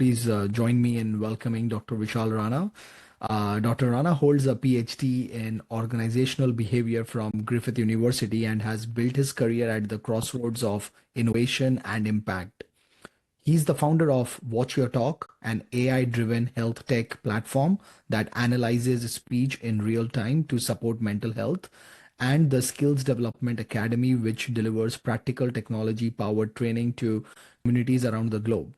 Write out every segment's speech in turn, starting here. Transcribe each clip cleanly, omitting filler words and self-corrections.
please join me in welcoming Dr. Vishal Rana. Dr. Rana holds a PhD in organizational behavior from Griffith University and has built his career at the crossroads of innovation and impact. He's the founder of Watch Your Talk, an AI-driven health tech platform that analyzes speech in real time to support mental health, and the Skills Development Academy, which delivers practical technology-powered training to communities around the globe.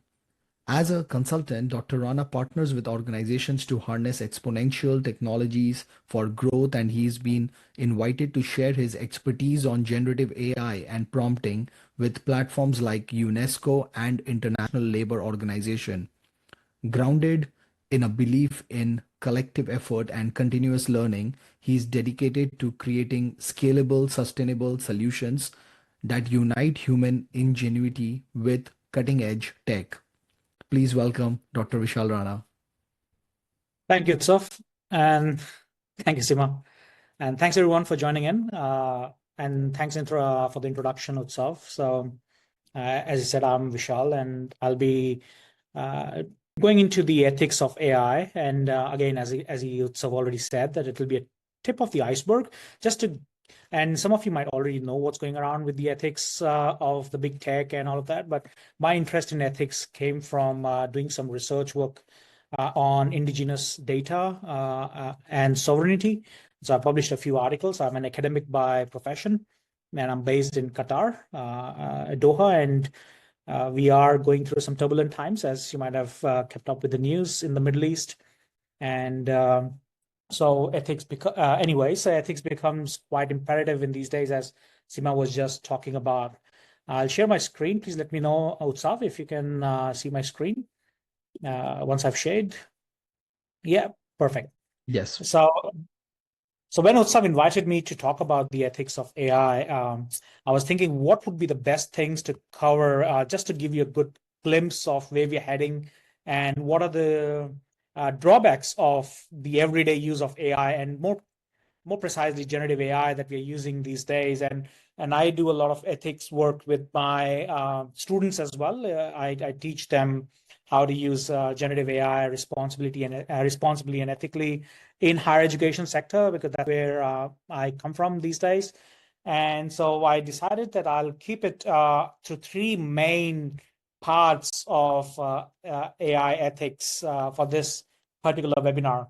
As a consultant, Dr. Rana partners with organizations to harness exponential technologies for growth, and he's been invited to share his expertise on generative AI and prompting with platforms like UNESCO and International Labour Organization. Grounded in a belief in collective effort and continuous learning, he's dedicated to creating scalable, sustainable solutions that unite human ingenuity with cutting edge tech. Please welcome Dr. Vishal Rana. Thank you, Utsaf, and thank you, Seema. And thanks everyone for joining in. And thanks for the introduction, Utsaf. So, as you said, I'm Vishal, and I'll be going into the ethics of AI. And again, as Utsaf already said, that it will be a tip of the iceberg, and some of you might already know what's going around with the ethics of the big tech and all of that. But my interest in ethics came from doing some research work on indigenous data and sovereignty. So I published a few articles. I'm an academic by profession, and I'm based in Qatar, Doha, and we are going through some turbulent times, as you might have kept up with the news in the Middle East. And so ethics becomes quite imperative in these days, as Seema was just talking about. I'll share my screen. Please let me know, Utsav, if you can see my screen once I've shared. Yeah, perfect. Yes. So when Utsav invited me to talk about the ethics of AI, I was thinking what would be the best things to cover, just to give you a good glimpse of where we're heading and what are the drawbacks of the everyday use of AI, and more precisely generative AI that we're using these days. And I do a lot of ethics work with my students as well. I teach them how to use generative AI responsibly and ethically in higher education sector, because that's where I come from these days. And so I decided that I'll keep it to three main parts of AI ethics for this particular webinar.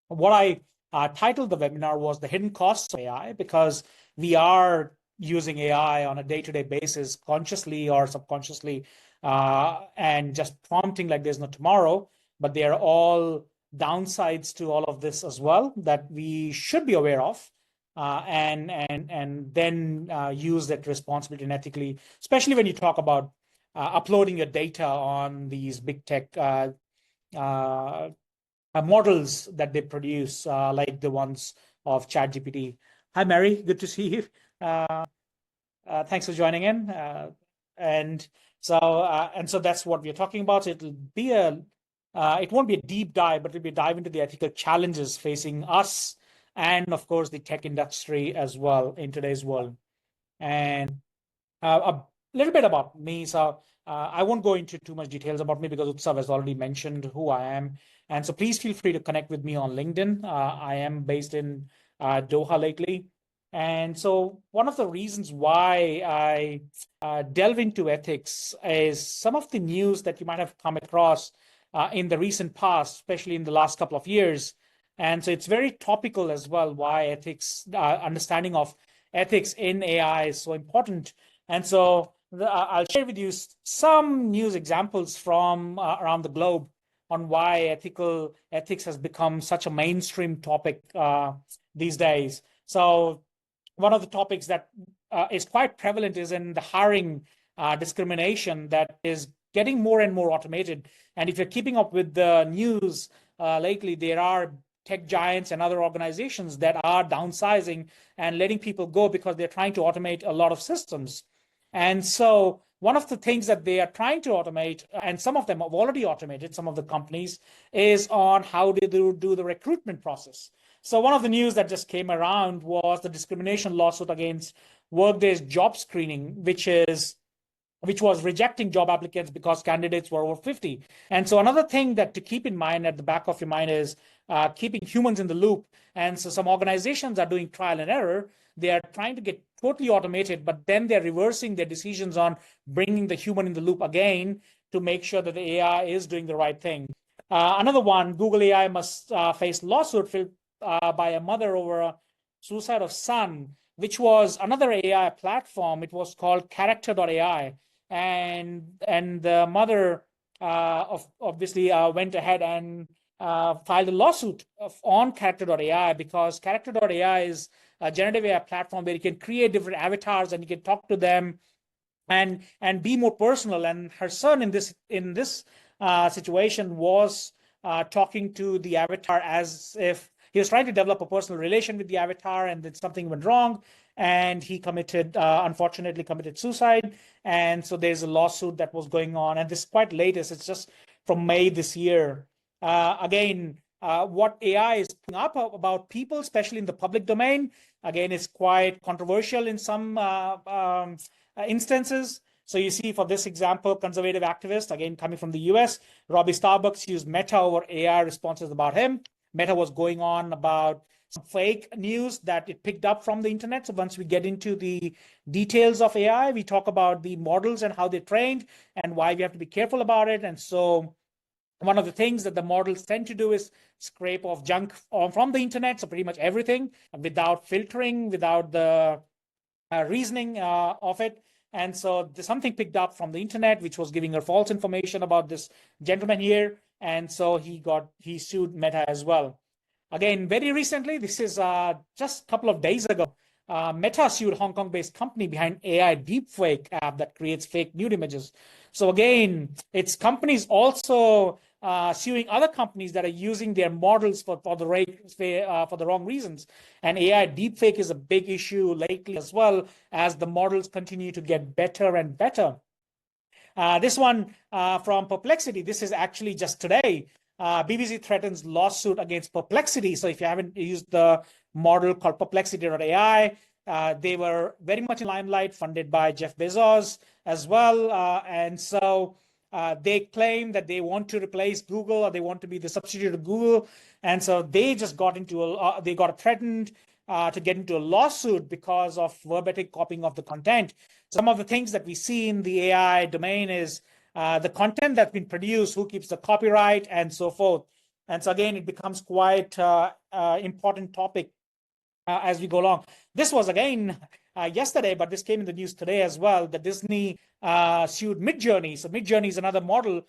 What I titled the webinar was The Hidden Costs of AI, because we are using AI on a day-to-day basis, consciously or subconsciously, and just prompting like there's no tomorrow. But there are all downsides to all of this as well that we should be aware of. And then use that responsibly and ethically, especially when you talk about uploading your data on these big tech models that they produce, like the ones of ChatGPT. Hi, Mary. Good to see you. Thanks for joining in. And so that's what we're talking about. It won't be a deep dive, but it'll be a dive into the ethical challenges facing us and, of course, the tech industry as well in today's world. And a little bit about me. So I won't go into too much details about me because Utsav has already mentioned who I am. And so please feel free to connect with me on LinkedIn. I am based in Doha lately. And so one of the reasons why I delve into ethics is some of the news that you might have come across in the recent past, especially in the last couple of years. And so it's very topical as well, why ethics, understanding of ethics in AI is so important. And so I'll share with you some news examples from around the globe on why ethics has become such a mainstream topic these days. So one of the topics that is quite prevalent is in the hiring discrimination that is getting more and more automated. And if you're keeping up with the news lately, there are tech giants and other organizations that are downsizing and letting people go because they're trying to automate a lot of systems. And so one of the things that they are trying to automate, and some of them have already automated, some of the companies, is on how they do the recruitment process. So one of the news that just came around was the discrimination lawsuit against Workday's job screening, which is which was rejecting job applicants because candidates were over 50. And so another thing that to keep in mind at the back of your mind is keeping humans in the loop. And so some organizations are doing trial and error. They are trying to get totally automated, but then they're reversing their decisions on bringing the human in the loop again to make sure that the AI is doing the right thing. Another one, Google AI must face lawsuit by a mother over a suicide of son, which was another AI platform. It was called Character.ai. And the mother obviously went ahead and filed a lawsuit on Character.ai because Character.ai is a generative AI platform where you can create different avatars and you can talk to them and be more personal. And her son in this situation was talking to the avatar as if he was trying to develop a personal relation with the avatar, and then something went wrong, and he unfortunately committed suicide. And so there's a lawsuit that was going on, and this is quite latest. It's just from May this year. Again, what AI is picking up about people, especially in the public domain, again, is quite controversial in some instances. So you see, for this example, conservative activist, again, coming from the US, Robbie Starbucks used Meta over AI responses about him. Meta was going on about some fake news that it picked up from the internet. So once we get into the details of AI, we talk about the models and how they're trained and why we have to be careful about it. And so one of the things that the models tend to do is scrape off junk from the internet. So pretty much everything without filtering, without the reasoning of it. And so something picked up from the internet, which was giving her false information about this gentleman here. And so he sued Meta as well. Again, very recently, this is just a couple of days ago, Meta sued Hong Kong-based company behind AI deepfake app that creates fake nude images. So again, it's companies also suing other companies that are using their models for the wrong reasons. And AI deepfake is a big issue lately as well, as the models continue to get better and better. This one from Perplexity, this is actually just today. BBC threatens lawsuit against Perplexity. So if you haven't used the model called Perplexity.ai, they were very much in limelight, funded by Jeff Bezos as well. And so they claim that they want to replace Google, or they want to be the substitute of Google. And so they just got threatened to get into a lawsuit because of verbatim copying of the content. Some of the things that we see in the AI domain is the content that's been produced, who keeps the copyright, and so forth. And so again, it becomes quite important topic as we go along. This was again yesterday, but this came in the news today as well, that Disney sued Midjourney. So Midjourney is another model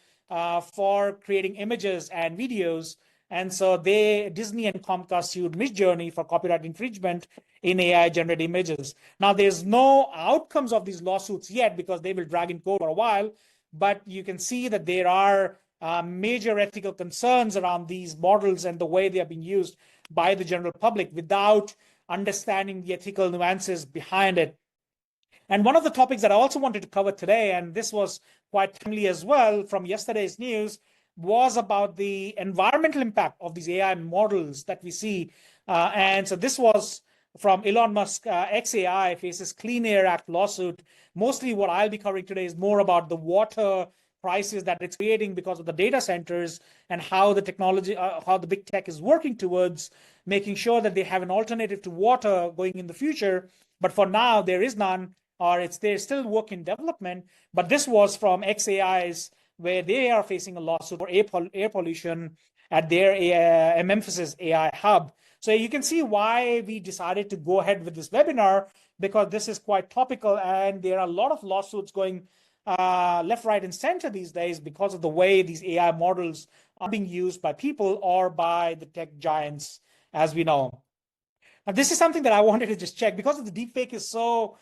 for creating images and videos. And so Disney and Comcast sued Midjourney for copyright infringement in AI generated images. Now, there's no outcomes of these lawsuits yet because they will drag in court for a while, but you can see that there are major ethical concerns around these models and the way they are being used by the general public without understanding the ethical nuances behind it. And one of the topics that I also wanted to cover today, and this was quite timely as well from yesterday's news, was about the environmental impact of these AI models that we see. And so this was from Elon Musk. xAI faces Clean Air Act lawsuit. Mostly what I'll be covering today is more about the water crisis that it's creating because of the data centers and how the technology, how the big tech is working towards making sure that they have an alternative to water going in the future. But for now, there is none, or they're still work in development. But this was from xAI's, where they are facing a lawsuit for air pollution at their Memphis AI hub. So you can see why we decided to go ahead with this webinar, because this is quite topical, and there are a lot of lawsuits going left, right, and center these days because of the way these AI models are being used by people or by the tech giants, as we know. Now, this is something that I wanted to just check because of the deepfake is so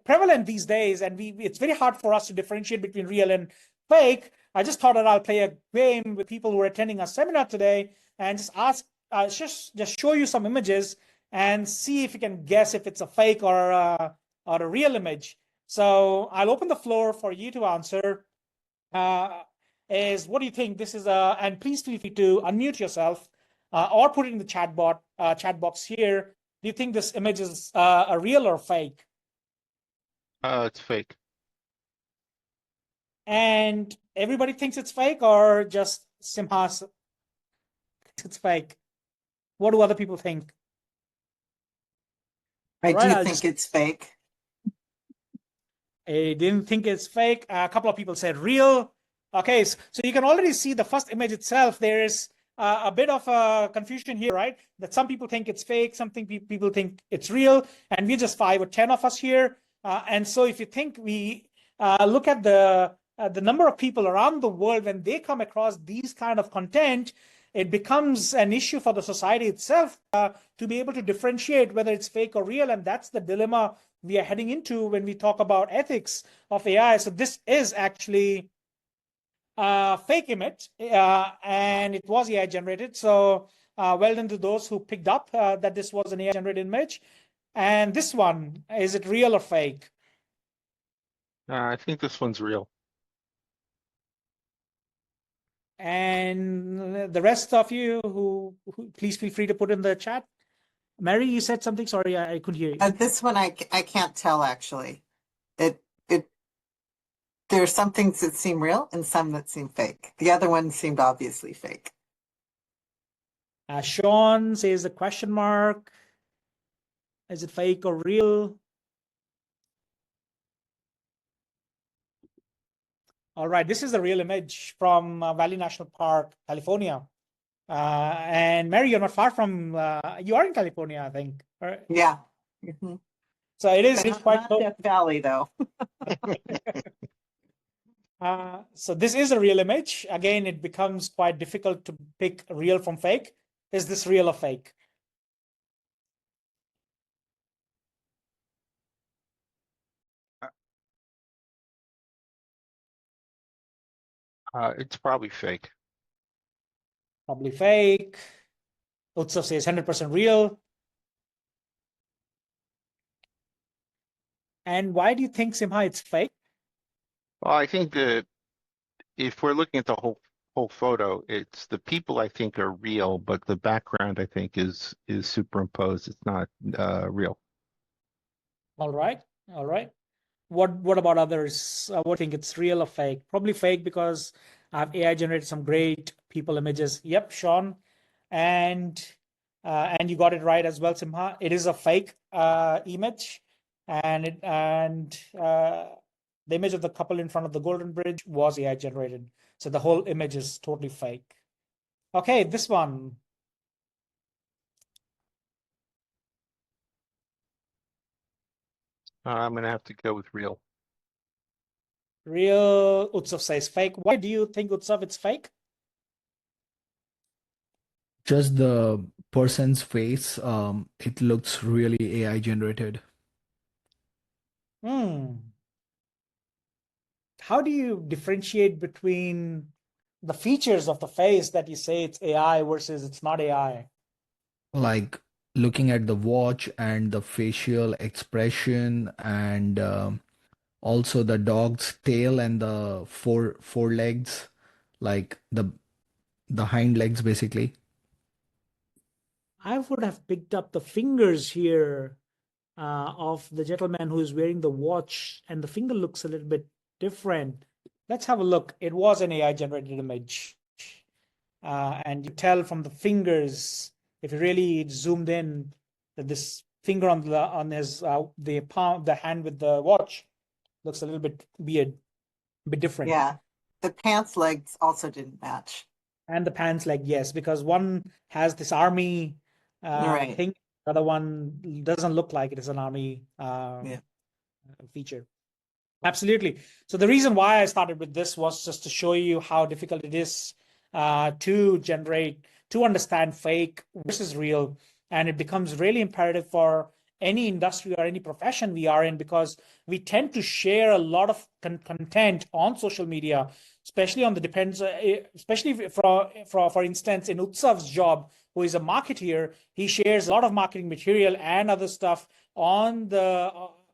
prevalent these days, and it's very hard for us to differentiate between real and fake. I just thought that I'll play a game with people who are attending our seminar today and just ask, just show you some images and see if you can guess if it's a fake or a real image. So I'll open the floor for you to answer. What do you think this is? And please feel free to unmute yourself or put it in the chat box here. Do you think this image is a real or fake? It's fake. And everybody thinks it's fake, or just Simha thinks it's fake? What do other people think? I All right, do I'll think just. it's fake. I didn't think it's fake. A couple of people said real. Okay, so you can already see the first image itself. There is a bit of a confusion here, right? That some people think it's fake, people think it's real, and we're just 5 or 10 of us here. And so if you think we look at the number of people around the world, when they come across these kind of content, it becomes an issue for the society itself to be able to differentiate whether it's fake or real. And that's the dilemma we are heading into when we talk about ethics of AI. So this is actually a fake image, and it was AI generated. So well done to those who picked up that this was an AI generated image. And this one, is it real or fake? I think this one's real. And the rest of you who please feel free to put in the chat. Mary, you said something. Sorry, I couldn't hear you. This one I can't tell actually. There are some things that seem real and some that seem fake. The other one seemed obviously fake. Sean says the question mark. Is it fake or real? All right, this is the real image from Valley National Park, California. And Mary, you're not far from, you are in California, I think. Right? Yeah. Mm-hmm. So it is Not quite close. Death Valley though. So this is a real image. Again, it becomes quite difficult to pick real from fake. Is this real or fake? It's probably fake. Probably fake. Utsav says 100% real. And why do you think, Simha, it's fake? Well, I think that if we're looking at the whole photo, it's the people I think are real, but the background I think is superimposed. It's not real. All right. All right. What about others? What do you think, it's real or fake? Probably fake, because I've AI generated some great people images. Yep, Sean. And you got it right as well, Simha. It is a fake image. And the image of the couple in front of the Golden Bridge was AI generated. So the whole image is totally fake. Okay, this one. I'm gonna have to go with real. Real. Utsav says fake. Why do you think, Utsav, it's fake? Just the person's face, it looks really AI generated. How do you differentiate between the features of the face that you say it's AI versus it's not AI? Like looking at the watch and the facial expression, and also the dog's tail and the four legs, like the hind legs basically. I would have picked up the fingers here of the gentleman who is wearing the watch, and the finger looks a little bit different. Let's have a look. It was an AI generated image. And you tell from the fingers, if you really zoomed in, that this finger on his the palm, the hand with the watch, looks a little bit weird, a bit different. Yeah. The pants legs also didn't match. And the pants leg, yes, because one has this army Right. thing, the other one doesn't look like it is an army feature. Absolutely. So the reason why I started with this was just to show you how difficult it is to understand fake versus real. And it becomes really imperative for any industry or any profession we are in, because we tend to share a lot of content on social media, especially on the depends, especially for instance, in Utsav's job, who is a marketeer, he shares a lot of marketing material and other stuff on the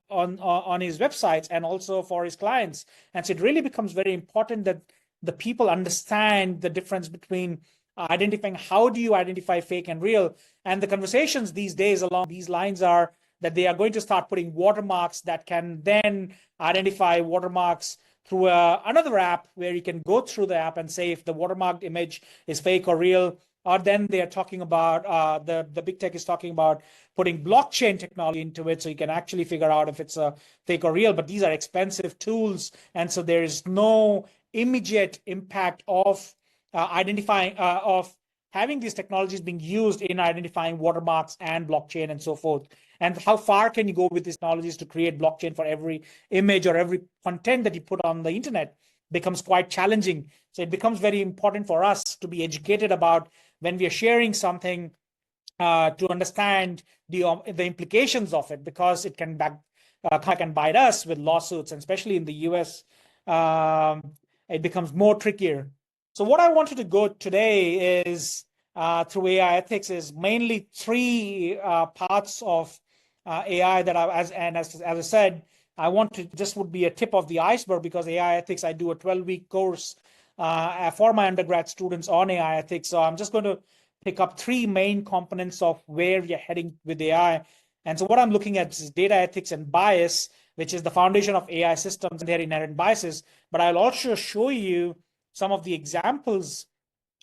on his websites and also for his clients. And so it really becomes very important that the people understand the difference between identifying how do you identify fake and real. And the conversations these days along these lines are that they are going to start putting watermarks that can then identify watermarks through another app, where you can go through the app and say if the watermarked image is fake or real. Or then they are talking about, the big tech is talking about putting blockchain technology into it, so you can actually figure out if it's a fake or real. But these are expensive tools, and so there is no immediate impact of identifying of having these technologies being used in identifying watermarks and blockchain and so forth. And how far can you go with these technologies to create blockchain for every image or every content that you put on the internet becomes quite challenging. So it becomes very important for us to be educated about when we are sharing something, to understand the implications of it, because it can can bite us with lawsuits, and especially in the US, it becomes more trickier. So what I wanted to go today is through AI ethics is mainly three parts of AI that as I said, I want to, this would be a tip of the iceberg, because AI ethics, I do a 12-week course for my undergrad students on AI ethics. So I'm just going to pick up three main components of where we are heading with AI. And so what I'm looking at is data ethics and bias, which is the foundation of AI systems and their inherent biases. But I'll also show you some of the examples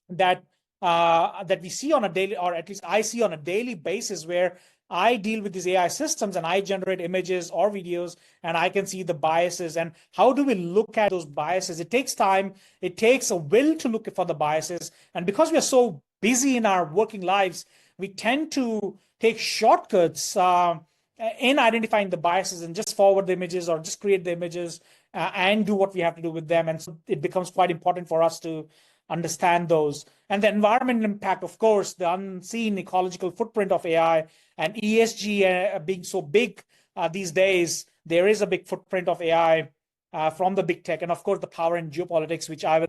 that that we see on a daily, or at least I see on a daily basis, where I deal with these AI systems and I generate images or videos, and I can see the biases. And how do we look at those biases? It takes time. It takes a will to look for the biases. And because we are so busy in our working lives, we tend to take shortcuts in identifying the biases and just forward the images or just create the images and do what we have to do with them. And so it becomes quite important for us to understand those. And the environmental impact, of course, the unseen ecological footprint of AI, and ESG being so big these days, there is a big footprint of AI from the big tech. And of course, the power and geopolitics, which I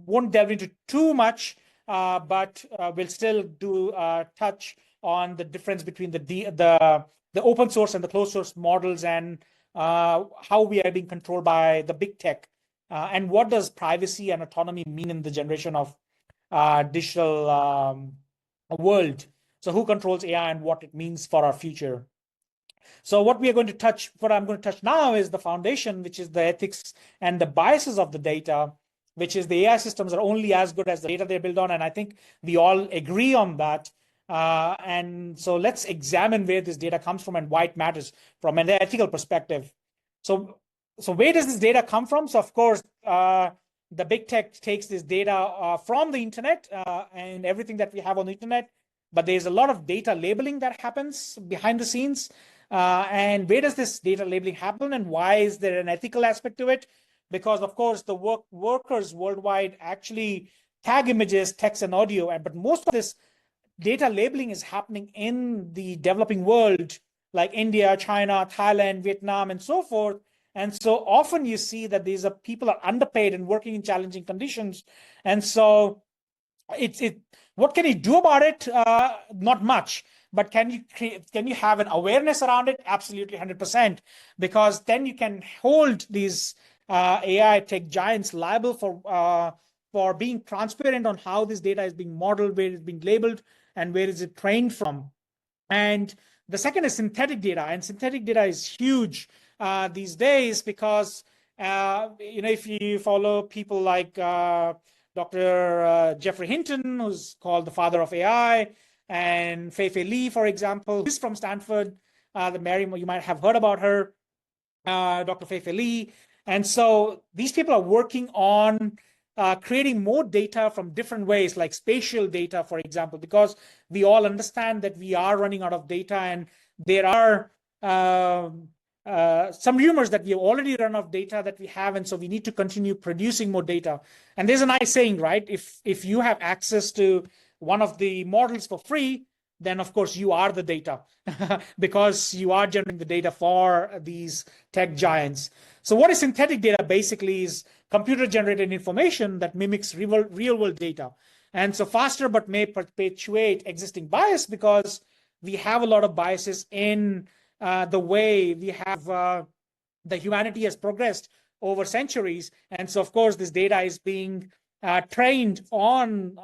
won't delve into too much, but we'll still do touch on the difference between the open source and the closed source models, and how we are being controlled by the big tech. And what does privacy and autonomy mean in the generation of digital world? So who controls AI and what it means for our future? So what I'm going to touch now is the foundation, which is the ethics and the biases of the data, which is the AI systems are only as good as the data they're built on. And I think we all agree on that. And so let's examine where this data comes from and why it matters from an ethical perspective. So where does this data come from? So of course, the big tech takes this data from the internet and everything that we have on the internet, but there's a lot of data labeling that happens behind the scenes. And where does this data labeling happen, and why is there an ethical aspect to it? Because of course, the workers worldwide actually tag images, text, and audio, but most of this data labeling is happening in the developing world, like India, China, Thailand, Vietnam, and so forth. And so often you see that these people are underpaid and working in challenging conditions. And so what can you do about it? Not much. But can you have an awareness around it? Absolutely, 100%. Because then you can hold these AI tech giants liable for being transparent on how this data is being modeled, where it's being labeled, and where is it trained from. And the second is synthetic data, and synthetic data is huge these days, because if you follow people like Dr. Jeffrey Hinton, who's called the father of AI, and Fei-Fei Li, for example, who's from Stanford, you might have heard about her, Dr. Fei-Fei Li. And so these people are working on creating more data from different ways, like spatial data, for example, because we all understand that we are running out of data, and there are some rumors that we have already run out of data that we have, and so we need to continue producing more data. And there's a nice saying, right? If you have access to one of the models for free, then of course you are the data because you are generating the data for these tech giants. So what is synthetic data? Basically is computer generated information that mimics real world data. And so faster, but may perpetuate existing bias, because we have a lot of biases in the way we have the humanity has progressed over centuries. And so of course this data is being trained on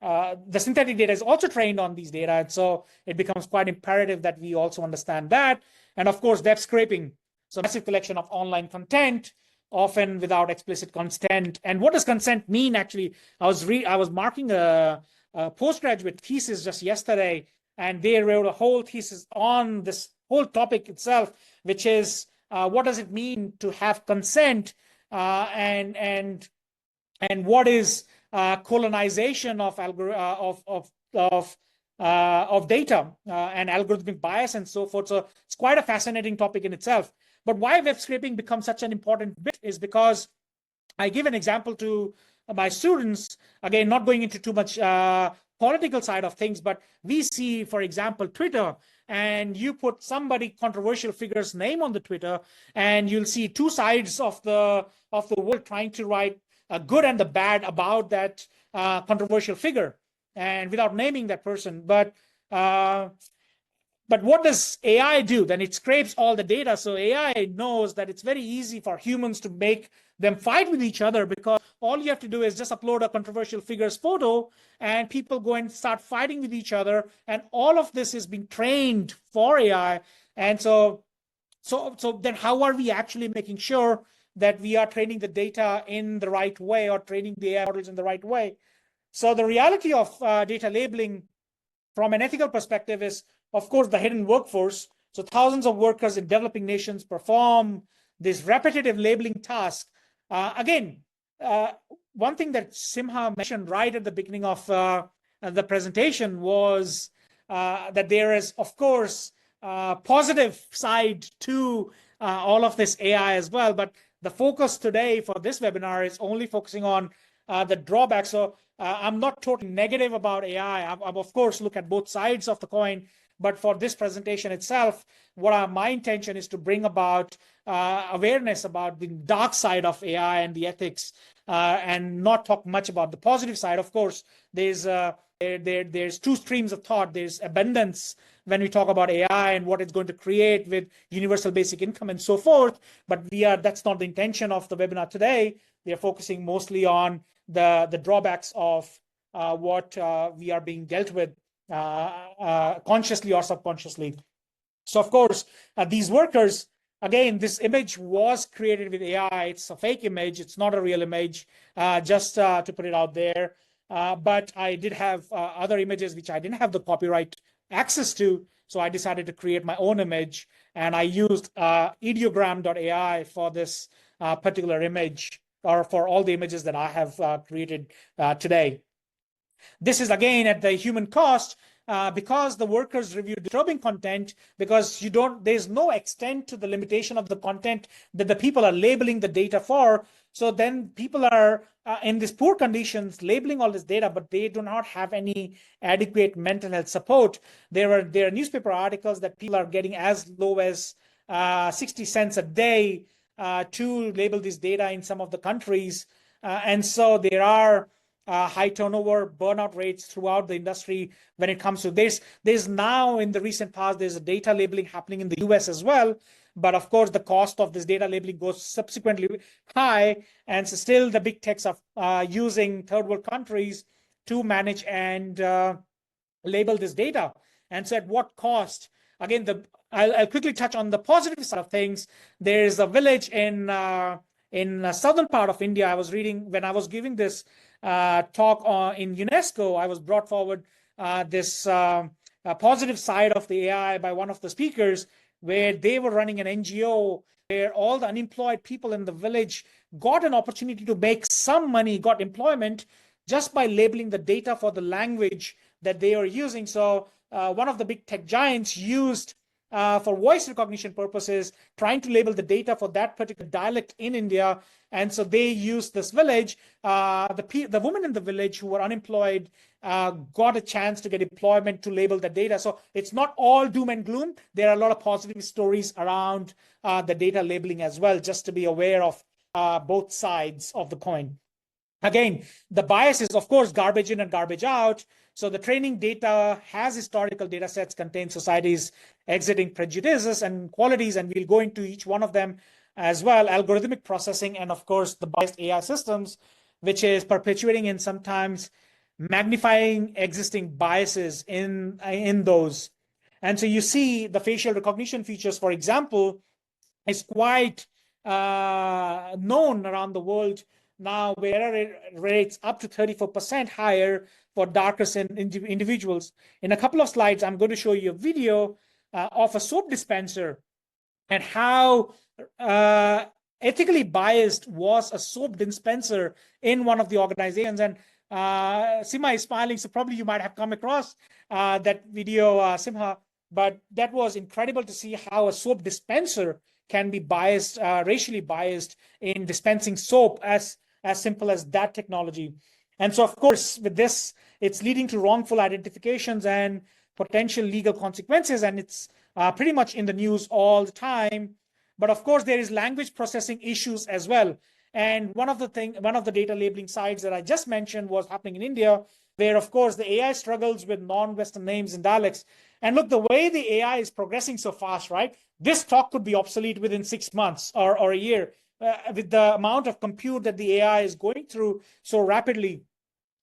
the synthetic data is also trained on these data. And so it becomes quite imperative that we also understand that. And of course, web scraping. So massive collection of online content, often without explicit consent. And what does consent mean? Actually, I was marking a postgraduate thesis just yesterday, and they wrote a whole thesis on this whole topic itself, which is what does it mean to have consent, and what is colonization of data and algorithmic bias and so forth. So it's quite a fascinating topic in itself. But why web scraping becomes such an important bit is because I give an example to my students, again, not going into too much political side of things, but we see, for example, Twitter, and you put somebody controversial figure's name on the Twitter, and you'll see two sides of the world trying to write a good and the bad about that controversial figure, and without naming that person. But what does AI do? Then it scrapes all the data. So AI knows that it's very easy for humans to make them fight with each other, because all you have to do is just upload a controversial figure's photo and people go and start fighting with each other. And all of this is being trained for AI. And so then how are we actually making sure that we are training the data in the right way, or training the AI models in the right way? So the reality of data labeling from an ethical perspective is, of course, the hidden workforce. So thousands of workers in developing nations perform this repetitive labeling task. One thing that Simha mentioned right at the beginning of the presentation was that there is, of course, positive side to all of this AI as well. But the focus today for this webinar is only focusing on the drawbacks. So I'm not totally negative about AI. I of course look at both sides of the coin. But for this presentation itself, my intention is to bring about awareness about the dark side of AI and the ethics, and not talk much about the positive side. Of course, there's two streams of thought. There's abundance when we talk about AI and what it's going to create with universal basic income and so forth. But that's not the intention of the webinar today. We are focusing mostly on the drawbacks of what we are being dealt with, consciously or subconsciously. So of course, these workers, again, this image was created with AI. It's a fake image. It's not a real image, just to put it out there. But I did have other images which I didn't have the copyright access to. So I decided to create my own image, and I used ideogram.ai for this particular image, or for all the images that I have created today. This is again at the human cost, because the workers review disturbing content, because there's no extent to the limitation of the content that the people are labeling the data for. So then people are in these poor conditions labeling all this data, but they do not have any adequate mental health support. There are newspaper articles that people are getting as low as 60 cents a day to label this data in some of the countries. And so there are high turnover, burnout rates throughout the industry when it comes to this. There's now, in the recent past, there's a data labeling happening in the US as well. But of course, the cost of this data labeling goes subsequently high. And so still the big techs are using third world countries to manage and label this data. And so at what cost? Again, I'll quickly touch on the positive side of things. There's a village in the southern part of India. I was reading, when I was giving this talk in UNESCO, I was brought forward this positive side of the AI by one of the speakers, where they were running an NGO where all the unemployed people in the village got an opportunity to make some money, got employment, just by labeling the data for the language that they are using. So one of the big tech giants used for voice recognition purposes, trying to label the data for that particular dialect in India. And so they used this village. The women in the village who were unemployed got a chance to get employment to label the data. So it's not all doom and gloom. There are a lot of positive stories around the data labeling as well, just to be aware of both sides of the coin. Again, the bias is, of course, garbage in and garbage out. So the training data has historical data sets, contain societies exiting prejudices and qualities, and we'll go into each one of them as well. Algorithmic processing, and of course, the biased AI systems, which is perpetuating and sometimes magnifying existing biases in those. And so you see the facial recognition features, for example, is quite known around the world now, where error rates up to 34% higher for darker skinned individuals. In a couple of slides, I'm going to show you a video of a soap dispenser and how ethically biased was a soap dispenser in one of the organizations. And Simha is smiling, so probably you might have come across that video, Simha. But that was incredible to see how a soap dispenser can be biased, racially biased in dispensing soap, as simple as that technology. And so, of course, with this, it's leading to wrongful identifications and potential legal consequences. And it's pretty much in the news all the time. But of course, there is language processing issues as well. And one of the data labeling sites that I just mentioned was happening in India, where, of course, the AI struggles with non-Western names and dialects. And look, the way the AI is progressing so fast, right? This talk could be obsolete within 6 months or a year with the amount of compute that the AI is going through so rapidly.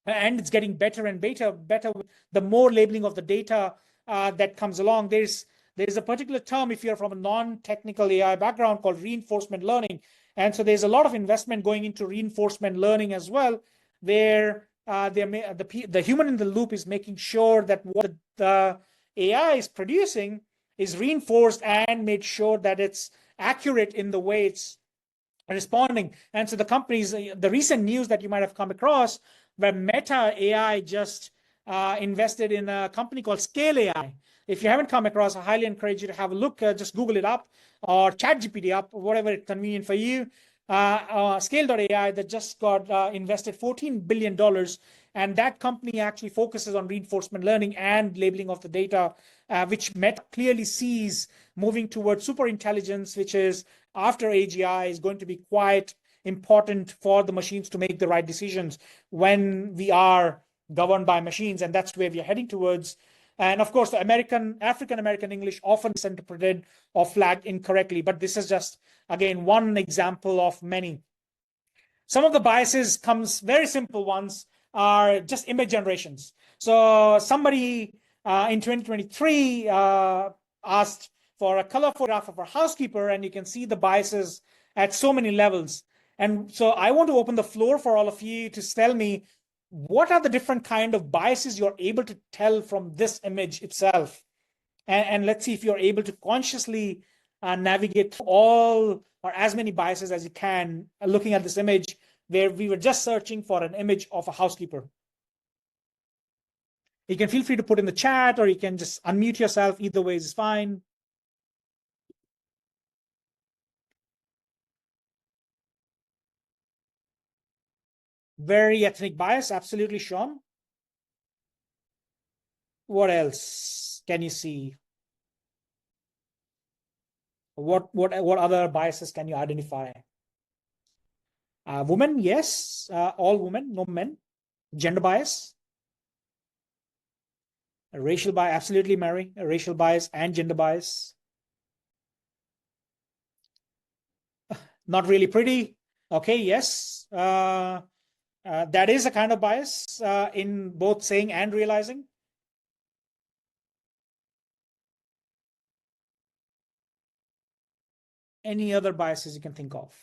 And it's getting better and better the more labeling of the data that comes along. There's a particular term, if you're from a non-technical AI background, called reinforcement learning. And so there's a lot of investment going into reinforcement learning as well, where the human in the loop is making sure that what the AI is producing is reinforced and made sure that it's accurate in the way it's responding. And so the companies, the recent news that you might have come across, where Meta AI just invested in a company called Scale AI. If you haven't come across, I highly encourage you to have a look. Just Google it up or ChatGPT up, whatever it's convenient for you. Scale.ai that just got invested $14 billion. And that company actually focuses on reinforcement learning and labeling of the data, which Meta clearly sees moving towards superintelligence, which is after AGI is going to be quite important for the machines to make the right decisions when we are governed by machines. And that's where we are heading towards. And of course, the African-American English often is interpreted or flagged incorrectly. But this is just, again, one example of many. Some of the biases very simple ones, are just image generations. So somebody in 2023 asked for a color photograph of a housekeeper, and you can see the biases at so many levels. And so I want to open the floor for all of you to tell me, what are the different kind of biases you're able to tell from this image itself? And let's see if you're able to consciously navigate through all or as many biases as you can looking at this image, where we were just searching for an image of a housekeeper. You can feel free to put in the chat, or you can just unmute yourself. Either way is fine. Very ethnic bias, absolutely, Sean. What else can you see? What other biases can you identify? Women, yes, all women, no men. Gender bias. Racial bias, absolutely, Mary. Racial bias and gender bias. Not really pretty. Okay, yes. That is a kind of bias in both saying and realizing. Any other biases you can think of?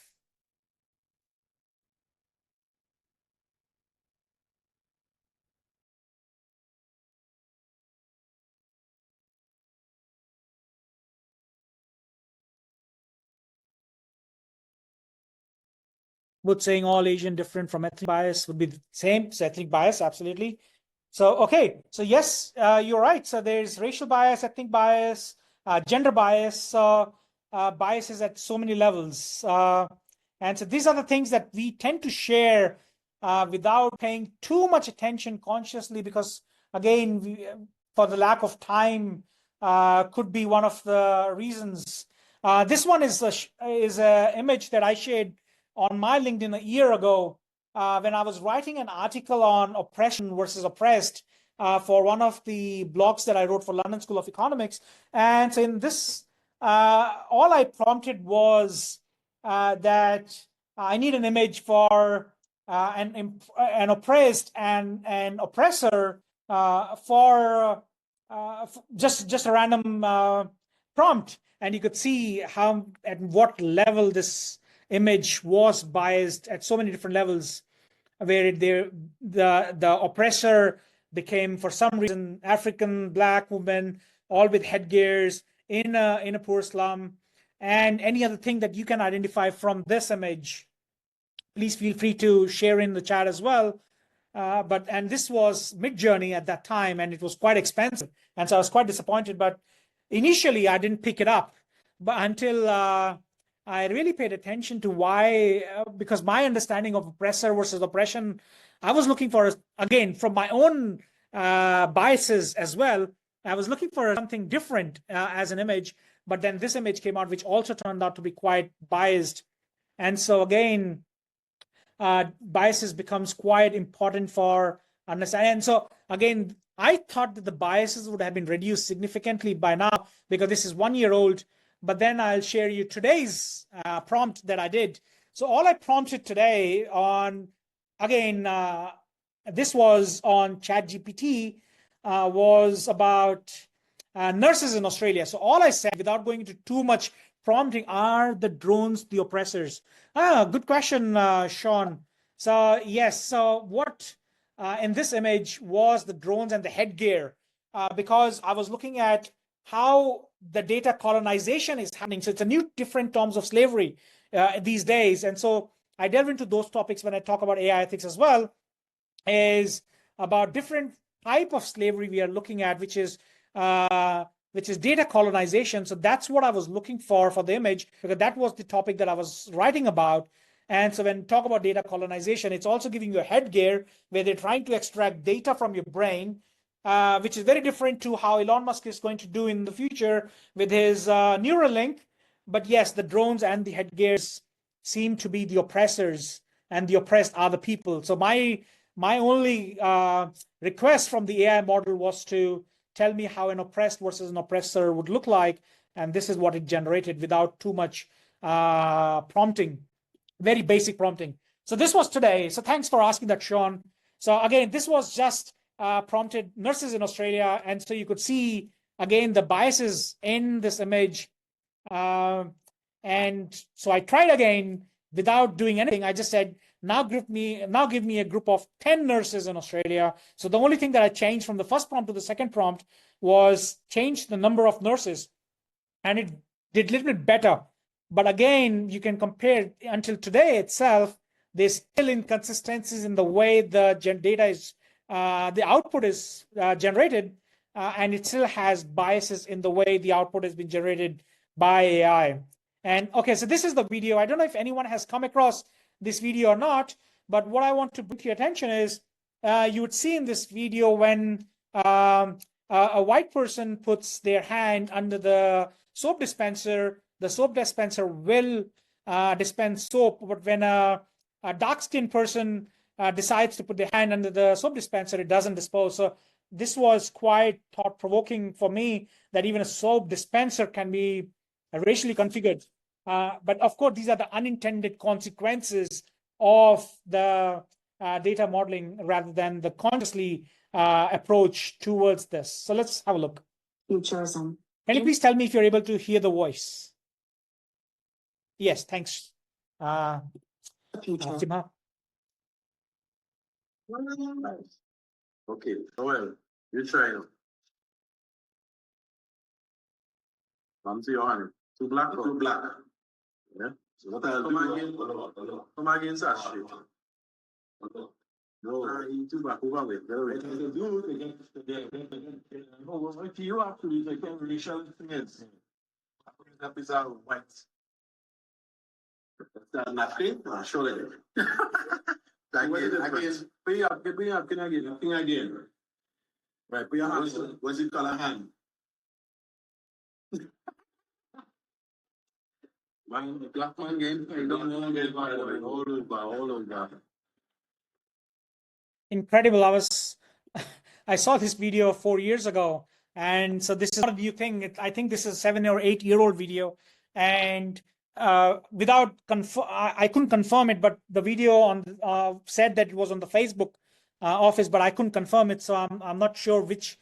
Would saying all Asian different from ethnic bias would be the same. So ethnic bias, absolutely. So, okay. So yes, you're right. So there's racial bias, ethnic bias, gender bias, biases at so many levels. And so these are the things that we tend to share without paying too much attention consciously, because again, for the lack of time, could be one of the reasons. This one is a image that I shared on my LinkedIn a year ago when I was writing an article on oppression versus oppressed for one of the blogs that I wrote for London School of Economics. And so in this, all I prompted was that I need an image for an oppressed and an oppressor for just a random prompt, and you could see how at what level this image was biased at so many different levels, where the oppressor became, for some reason, African black woman, all with headgears in a poor slum, and any other thing that you can identify from this image. Please feel free to share in the chat as well. And this was Midjourney at that time, and it was quite expensive, and so I was quite disappointed. But initially, I didn't pick it up, but until I really paid attention to why, because my understanding of oppressor versus oppression, I was looking for, again, from my own biases as well, I was looking for something different as an image, but then this image came out, which also turned out to be quite biased. And so again, biases becomes quite important for understanding. And so again, I thought that the biases would have been reduced significantly by now because this is 1 year old, but then I'll share you today's prompt that I did. So all I prompted today on, again, this was on ChatGPT, was about nurses in Australia. So all I said, without going into too much prompting, are the drones the oppressors? Good question, Sean. So yes, so what in this image was the drones and the headgear, because I was looking at how the data colonization is happening. So it's a new different terms of slavery these days. And so I delve into those topics when I talk about AI ethics as well, is about different type of slavery we are looking at, which is data colonization. So that's what I was looking for the image, because that was the topic that I was writing about. And so when talk about data colonization, it's also giving you a headgear where they're trying to extract data from your brain, which is very different to how Elon Musk is going to do in the future with his Neuralink. But yes, the drones and the headgears seem to be the oppressors, and the oppressed are the people. So my only request from the AI model was to tell me how an oppressed versus an oppressor would look like. And this is what it generated without too much prompting, very basic prompting. So this was today. So thanks for asking that, Sean. So again, this was just prompted nurses in Australia. And so you could see, again, the biases in this image. And so I tried again without doing anything. I just said, now give me a group of 10 nurses in Australia. So the only thing that I changed from the first prompt to the second prompt was change the number of nurses, and it did a little bit better. But again, you can compare until today itself, there's still inconsistencies in the way the data is, the output is generated, and it still has biases in the way the output has been generated by AI. And okay, so this is the video. I don't know if anyone has come across this video or not, but what I want to bring to your attention is you would see in this video when a white person puts their hand under the soap dispenser, the soap dispenser will dispense soap. But when a dark-skinned person decides to put their hand under the soap dispenser, it doesn't dispose. So this was quite thought-provoking for me, that even a soap dispenser can be racially configured. But of course, these are the unintended consequences of the data modeling rather than the consciously approach towards this. So let's have a look. Futurism. Can you please tell me if you're able to hear the voice? Yes, thanks. Future. Simha. Okay, Noel, you try now. Come to your hand. Two black. Yeah. So what I'll do? Come again, sir. No, you two back over with. No, what you have to do is again racial things. That is white. That's nothing. Surely. Again, pay up, again. Right, put your hand. What's it color hand? Man, the black man game, I don't know, get all over. Incredible. I saw this video 4 years ago, and so this is not a new thing. I think this is a 7 or 8 year old video, and without I couldn't confirm it, but the video on said that it was on the Facebook office, but I couldn't confirm it, so I'm not sure which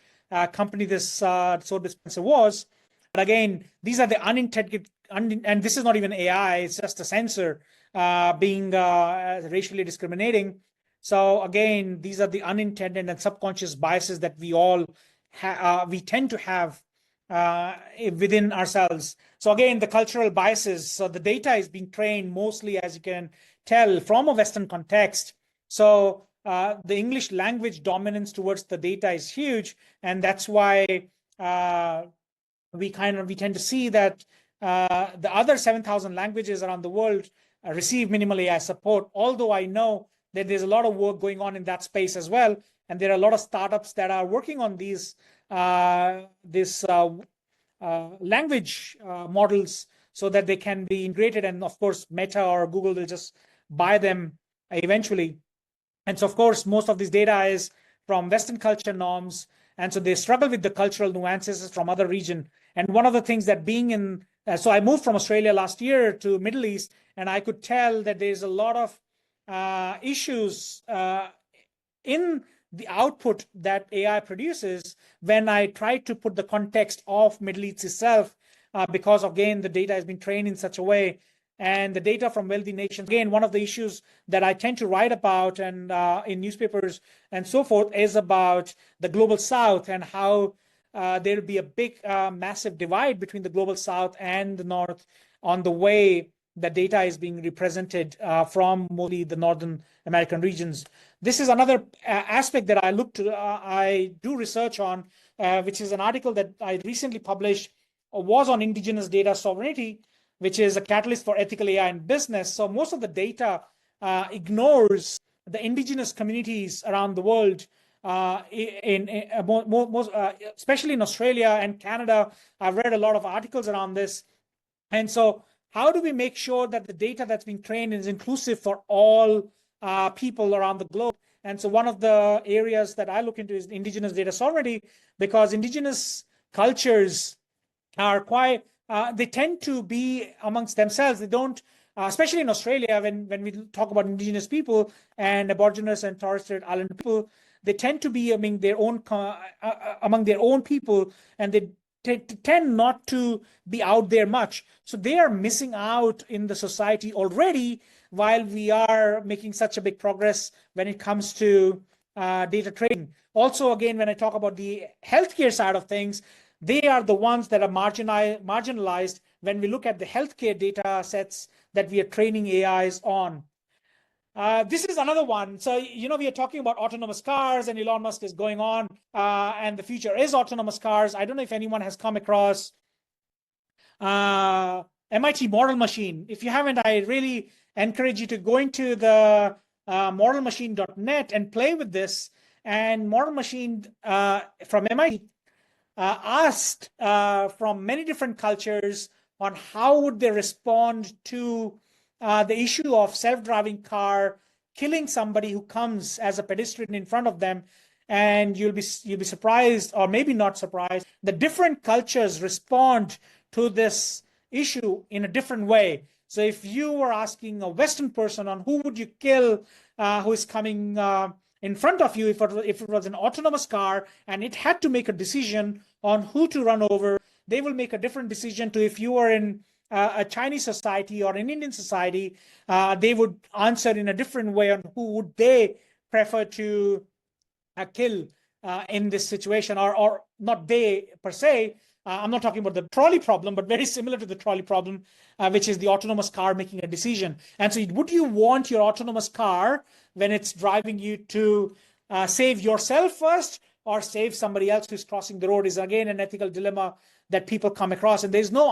company this soap dispenser was. But again, these are the unintended, and this is not even AI; it's just a sensor being racially discriminating. So again, these are the unintended and subconscious biases that we all we tend to have within ourselves. So again, the cultural biases. So the data is being trained mostly, as you can tell, from a Western context. So the English language dominance towards the data is huge, and that's why we tend to see that the other 7,000 languages around the world receive minimal AI support. Although I know that there's a lot of work going on in that space as well, and there are a lot of startups that are working on these language models so that they can be integrated, and of course Meta or Google will just buy them eventually. And so of course most of this data is from Western culture norms, and so they struggle with the cultural nuances from other region. And one of the things that being in so I moved from Australia last year to Middle East, and I could tell that there's a lot of issues in the output that AI produces when I try to put the context of Middle East itself, because again, the data has been trained in such a way, and the data from wealthy nations. Again, one of the issues that I tend to write about and in newspapers and so forth is about the global South and how there will be a big, massive divide between the global South and the North on the way the data is being represented from mostly the Northern American regions. This is another aspect that I do research on, which is an article that I recently published, was on indigenous data sovereignty, which is a catalyst for ethical AI in business. So most of the data ignores the indigenous communities around the world, especially in Australia and Canada. I've read a lot of articles around this. And so how do we make sure that the data that's being trained is inclusive for all people around the globe? And so one of the areas that I look into is indigenous data sovereignty, because indigenous cultures are quite, they tend to be amongst themselves. They don't, especially in Australia, when we talk about indigenous people and Aborigines and Torres Strait Islander people, they tend to be among their own people, and they tend not to be out there much. So they are missing out in the society already, while we are making such a big progress when it comes to data trading. Also, again, when I talk about the healthcare side of things, they are the ones that are marginalized when we look at the healthcare data sets that we are training AIs on. This is another one. So, we are talking about autonomous cars, and Elon Musk is going on, and the future is autonomous cars. I don't know if anyone has come across MIT Model Machine. If you haven't, I really encourage you to go into the modelmachine.net and play with this. And Model Machine from MIT asked from many different cultures on how would they respond to the issue of self-driving car killing somebody who comes as a pedestrian in front of them. And you'll be surprised, or maybe not surprised, the different cultures respond to this issue in a different way. So if you were asking a Western person on who would you kill who is coming in front of you, if it was an autonomous car and it had to make a decision on who to run over, they will make a different decision to if you were in a Chinese society or an Indian society, they would answer in a different way on who would they prefer to kill in this situation, or not they per se. I'm not talking about the trolley problem, but very similar to the trolley problem, which is the autonomous car making a decision. And so would you want your autonomous car, when it's driving you, to save yourself first or save somebody else who's crossing the road? Is again an ethical dilemma that people come across, and there's no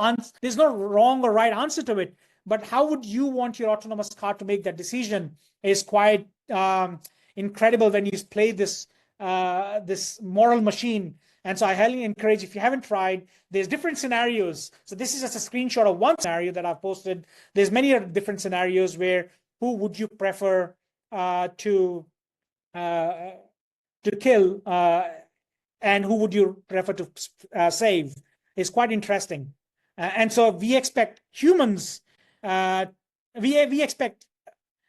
wrong or right answer to it. But how would you want your autonomous car to make that decision is quite incredible when you play this Model Machine. And so I highly encourage, if you haven't tried, there's different scenarios. So this is just a screenshot of one scenario that I've posted. There's many different scenarios where who would you prefer to kill and who would you prefer to save. Is quite interesting. And so we expect humans we expect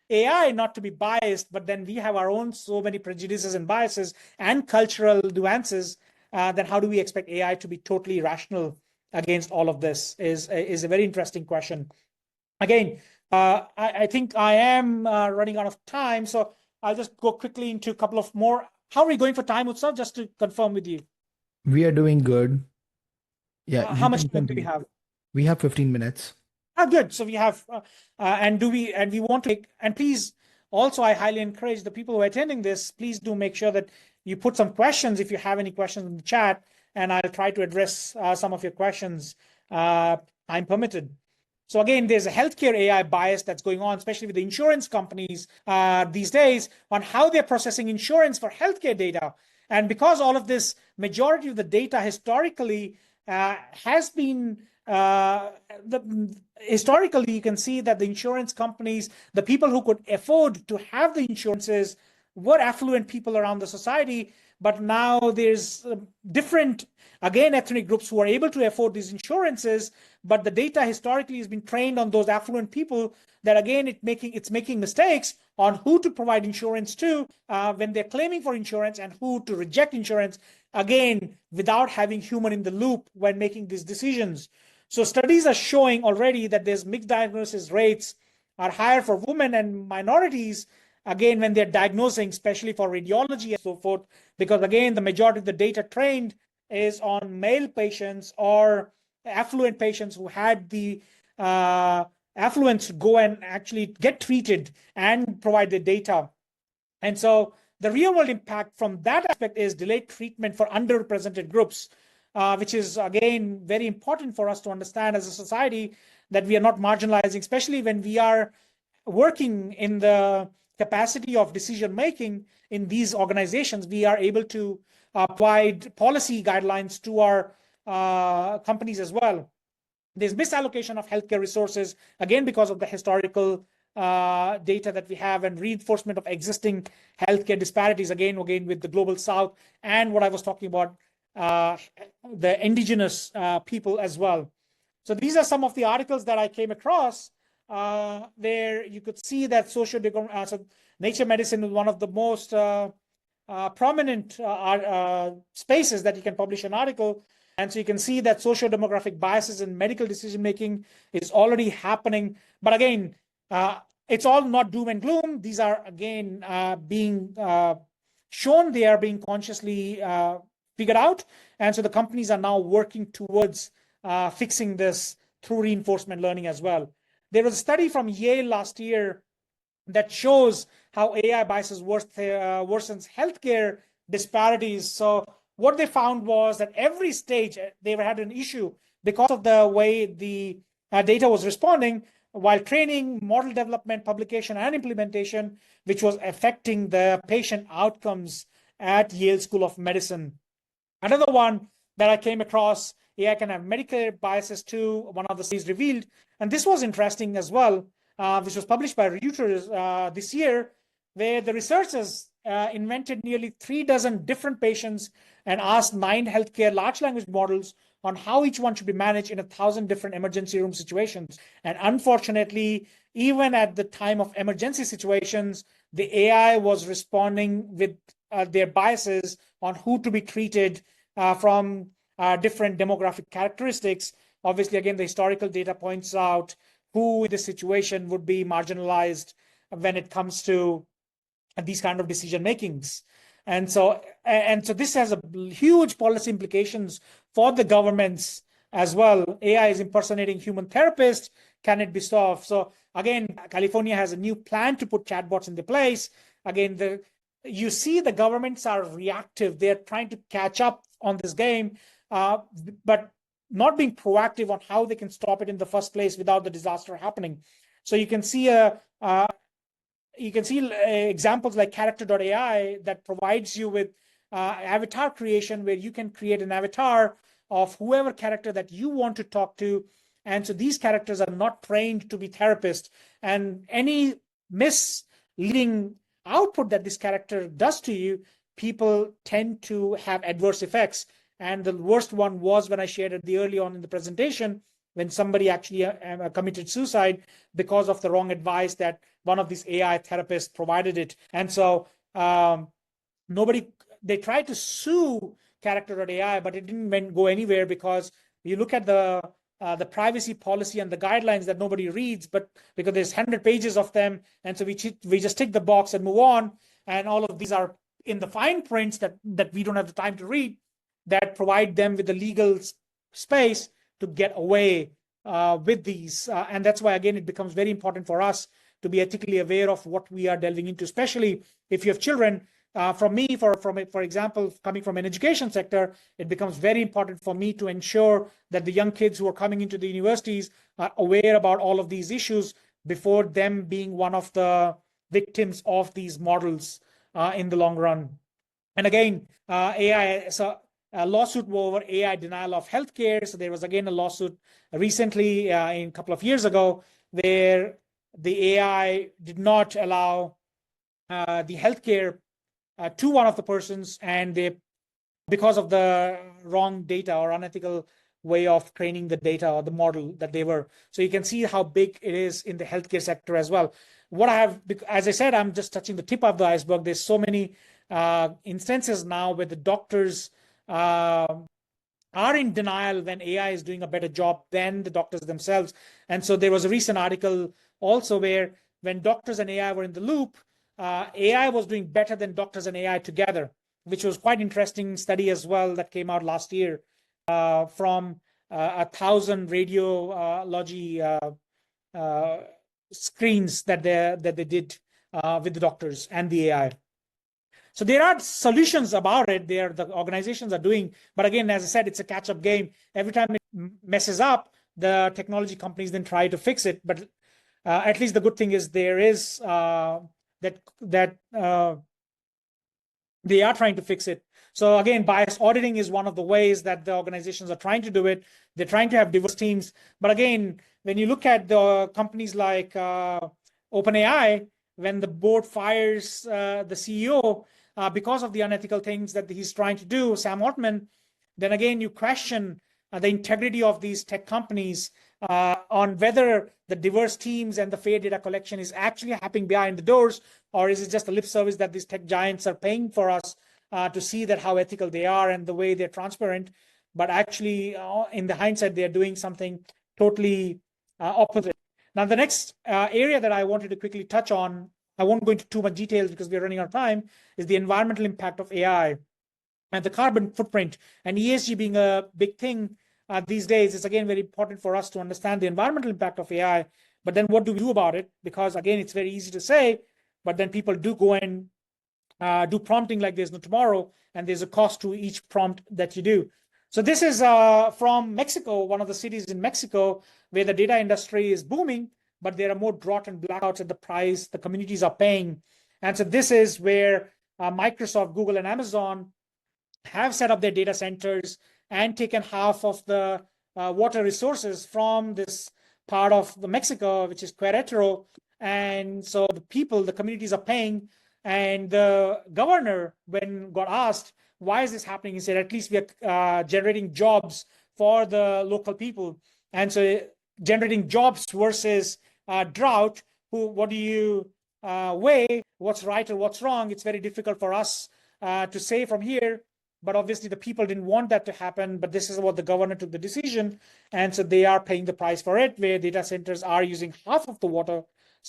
AI not to be biased, but then we have our own so many prejudices and biases and cultural nuances. Then how do we expect AI to be totally rational against all of this is a very interesting question. Again, I think I am running out of time, so I'll just go quickly into a couple of more. How are we going for time, Utsav? Just to confirm with you. We are doing good. Yeah, How you much can time do we continue. have? We have 15 minutes. Good. So we have, and we want to make, and please also, I highly encourage the people who are attending this, please do make sure that you put some questions if you have any questions in the chat, and I'll try to address some of your questions, time permitted. So again, there's a healthcare AI bias that's going on, especially with the insurance companies these days, on how they're processing insurance for healthcare data. And because all of this, majority of the data historically has been historically, you can see that the insurance companies, the people who could afford to have the insurances, were affluent people around the society. But now there's different, again, ethnic groups who are able to afford these insurances, but the data historically has been trained on those affluent people that, again, it's making mistakes on who to provide insurance to when they're claiming for insurance and who to reject insurance, again, without having human in the loop when making these decisions. So studies are showing already that there's mixed diagnosis rates are higher for women and minorities, again, when they're diagnosing, especially for radiology and so forth, because again, the majority of the data trained is on male patients or affluent patients who had the affluence to go and actually get treated and provide the data. And so the real world impact from that aspect is delayed treatment for underrepresented groups, which is, again, very important for us to understand as a society that we are not marginalizing, especially when we are working in the capacity of decision making in these organizations. We are able to provide policy guidelines to our companies as well. There's misallocation of healthcare resources, again, because of the historical data that we have and reinforcement of existing healthcare disparities, again with the global south and what I was talking about, the indigenous people as well. So these are some of the articles that I came across where you could see that so Nature Medicine is one of the most prominent spaces that you can publish an article. And so you can see that socio-demographic biases in medical decision-making is already happening. But again, it's all not doom and gloom. These are, again, being shown. They are being consciously figured out. And so the companies are now working towards fixing this through reinforcement learning as well. There was a study from Yale last year that shows how AI biases worsens healthcare disparities. So what they found was that every stage they had an issue because of the way the data was responding while training, model development, publication, and implementation, which was affecting the patient outcomes at Yale School of Medicine. Another one that I came across, AI can have Medicare biases too, one of the studies revealed. And this was interesting as well, which was published by Reuters this year, where the researchers invented nearly 36 different patients and asked 9 healthcare large language models on how each one should be managed in 1,000 different emergency room situations. And unfortunately, even at the time of emergency situations, the AI was responding with their biases on who to be treated from different demographic characteristics. Obviously, again, the historical data points out who in this situation would be marginalized when it comes to these kind of decision makings. And so this has a huge policy implications for the governments as well. AI is impersonating human therapists. Can it be solved? So again, California has a new plan to put chatbots in the place. Again, you see the governments are reactive. They're trying to catch up on this game, but not being proactive on how they can stop it in the first place without the disaster happening. So you can see examples like character.ai that provides you with avatar creation, where you can create an avatar of whoever character that you want to talk to. And so these characters are not trained to be therapists. And any misleading output that this character does to you, people tend to have adverse effects. And the worst one was when I shared it early on in the presentation, when somebody actually committed suicide because of the wrong advice that one of these AI therapists provided it. And so they tried to sue Character.ai, but it didn't go anywhere because you look at the privacy policy and the guidelines that nobody reads, but because there's 100 pages of them. And so we just tick the box and move on. And all of these are in the fine prints that we don't have the time to read, that provide them with the legal space to get away with these. And that's why, again, it becomes very important for us to be ethically aware of what we are delving into, especially if you have children. For me, for example, coming from an education sector, it becomes very important for me to ensure that the young kids who are coming into the universities are aware about all of these issues before them being one of the victims of these models in the long run. And again, AI, so a lawsuit over AI denial of healthcare. So there was again a lawsuit recently, a couple of years ago, where the AI did not allow the healthcare to one of the persons, and because of the wrong data or unethical way of training the data or the model that they were. So you can see how big it is in the healthcare sector as well. What I have, as I said, I'm just touching the tip of the iceberg. There's so many instances now where the doctors are in denial when AI is doing a better job than the doctors themselves. And so there was a recent article also where when doctors and AI were in the loop, AI was doing better than doctors and AI together, which was quite interesting study as well that came out last year from 1,000 radiology screens that they did with the doctors and the AI. So there are solutions about it. The organizations are doing, but again, as I said, it's a catch-up game. Every time it messes up, the technology companies then try to fix it. But at least the good thing is there is that they are trying to fix it. So again, bias auditing is one of the ways that the organizations are trying to do it. They're trying to have diverse teams. But again, when you look at the companies like OpenAI, when the board fires the CEO because of the unethical things that he's trying to do, Sam Altman, then again, you question the integrity of these tech companies on whether the diverse teams and the fair data collection is actually happening behind the doors, or is it just a lip service that these tech giants are paying for us to see that how ethical they are and the way they're transparent, but actually in the hindsight, they're doing something totally opposite. Now, the next area that I wanted to quickly touch on, I won't go into too much details because we're running out of time, is the environmental impact of AI and the carbon footprint. And ESG being a big thing these days, it's again very important for us to understand the environmental impact of AI, but then what do we do about it? Because again, it's very easy to say, but then people do go and do prompting like there's no tomorrow, and there's a cost to each prompt that you do. So this is from Mexico, one of the cities in Mexico where the data industry is booming, but there are more drought and blackouts at the price the communities are paying. And so this is where Microsoft, Google, and Amazon have set up their data centers and taken half of the water resources from this part of the Mexico, which is Querétaro. And so the communities are paying. And the governor, when got asked, why is this happening? He said, at least we are generating jobs for the local people. And so generating jobs versus drought, what do you weigh? What's right or what's wrong? It's very difficult for us to say from here. But obviously the people didn't want that to happen, but this is what the governor took the decision. And so they are paying the price for it, where data centers are using half of the water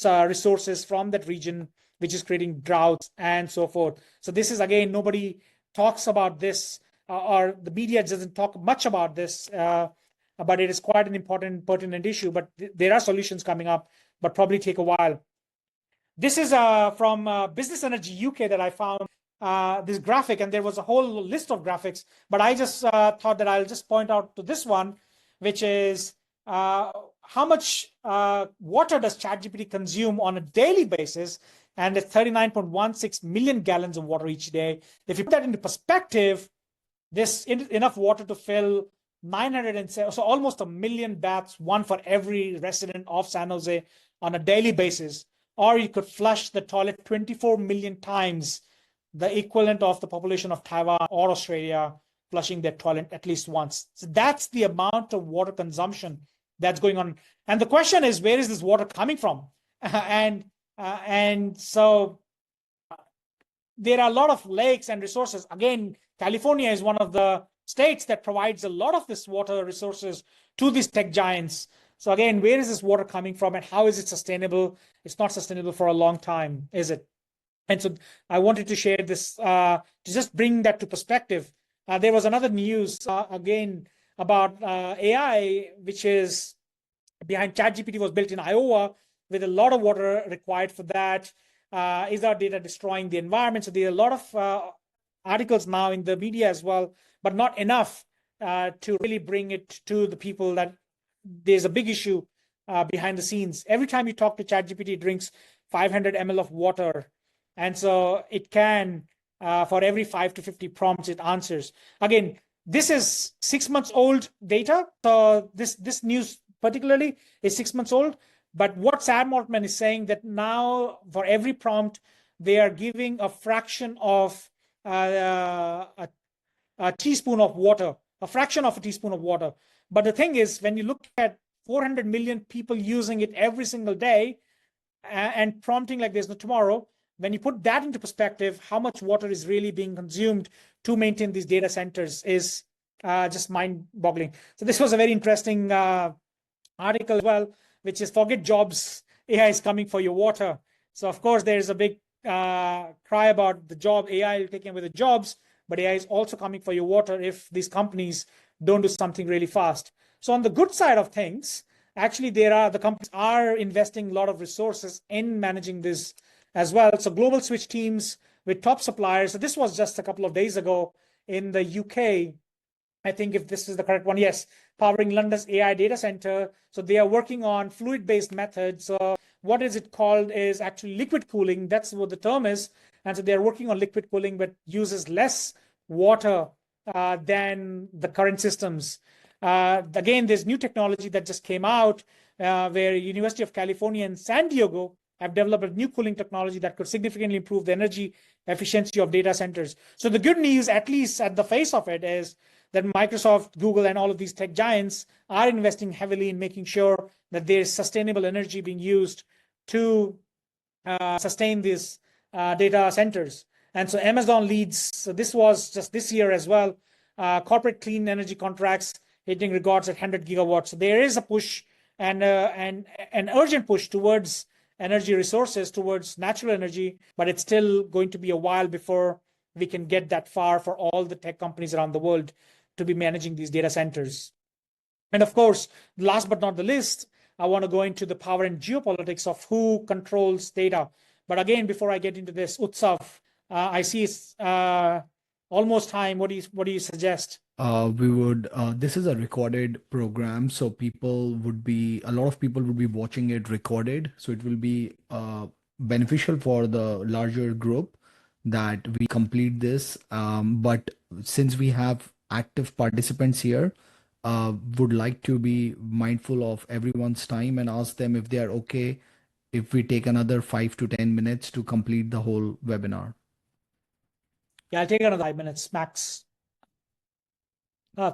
resources from that region, which is creating droughts and so forth. So this is, again, nobody talks about this, or the media doesn't talk much about this, but it is quite an important, pertinent issue. But there are solutions coming up, but probably take a while. This is from Business Energy UK that I found. This graphic, and there was a whole list of graphics, but I just thought that I'll just point out to this one, which is how much water does ChatGPT consume on a daily basis, and it's 39.16 million gallons of water each day. If you put that into perspective, this is enough water to fill 907, so almost 1 million baths, one for every resident of San Jose on a daily basis, or you could flush the toilet 24 million times, the equivalent of the population of Taiwan or Australia flushing their toilet at least once. So that's the amount of water consumption that's going on. And the question is, where is this water coming from? And so there are a lot of lakes and resources. Again, California is one of the states that provides a lot of this water resources to these tech giants. So again, where is this water coming from and how is it sustainable? It's not sustainable for a long time, is it? And so I wanted to share this to just bring that to perspective. There was another news again about AI, which is behind ChatGPT, was built in Iowa with a lot of water required for that. Is our data destroying the environment? So there are a lot of articles now in the media as well, but not enough to really bring it to the people that there's a big issue behind the scenes. Every time you talk to ChatGPT, it drinks 500 ml of water. And so it can, for every 5 to 50 prompts, it answers. Again, this is 6 months old data. So this news particularly is 6 months old. But what Sam Altman is saying that now for every prompt, they are giving a fraction of a teaspoon of water, a fraction of a teaspoon of water. But the thing is, when you look at 400 million people using it every single day and prompting like there's no tomorrow, when you put that into perspective, how much water is really being consumed to maintain these data centers is just mind-boggling. So this was a very interesting article as well, which is forget jobs, AI is coming for your water. So of course, there's a big cry about the job, AI will take away the jobs, but AI is also coming for your water if these companies don't do something really fast. So on the good side of things, actually the companies are investing a lot of resources in managing this as well. So global switch teams with top suppliers. So this was just a couple of days ago in the UK. I think if this is the correct one, yes, powering London's AI data center. So they are working on fluid-based methods. So what is it called is actually liquid cooling. That's what the term is. And so they're working on liquid cooling, but uses less water than the current systems. Again, there's new technology that just came out where University of California and San Diego have developed a new cooling technology that could significantly improve the energy efficiency of data centers. So the good news, at least at the face of it, is that Microsoft, Google, and all of these tech giants are investing heavily in making sure that there's sustainable energy being used to sustain these data centers. And so Amazon leads, so this was just this year as well, corporate clean energy contracts hitting records at 100 gigawatts. So there is a push and an urgent push towards energy resources, towards natural energy, but it's still going to be a while before we can get that far for all the tech companies around the world to be managing these data centers. And of course, last but not the least, I want to go into the power and geopolitics of who controls data. But again, before I get into this, Utsav, I see it's almost time. What do you suggest? This is a recorded program, so a lot of people would be watching it recorded. So it will be beneficial for the larger group that we complete this. But since we have active participants here, would like to be mindful of everyone's time and ask them if they are okay if we take another 5 to 10 minutes to complete the whole webinar. Yeah, I'll take another 5 minutes max.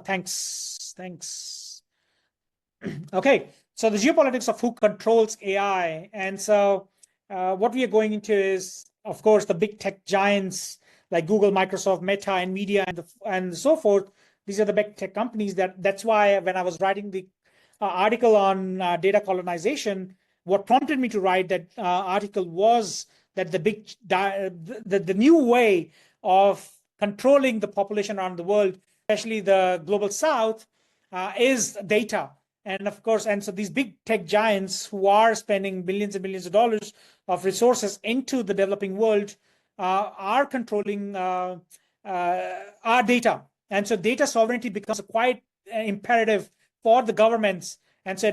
Thanks. Okay, so the geopolitics of who controls AI. And so what we are going into is, of course, the big tech giants like Google, Microsoft, Meta, NVIDIA, and so forth. These are the big tech companies. That's why when I was writing the article on data colonization, what prompted me to write that article was that the new way of controlling the population around the world, especially the global south, is data. And of course, and so these big tech giants who are spending billions and billions of dollars of resources into the developing world are controlling our data. And so data sovereignty becomes a quite imperative for the governments. And so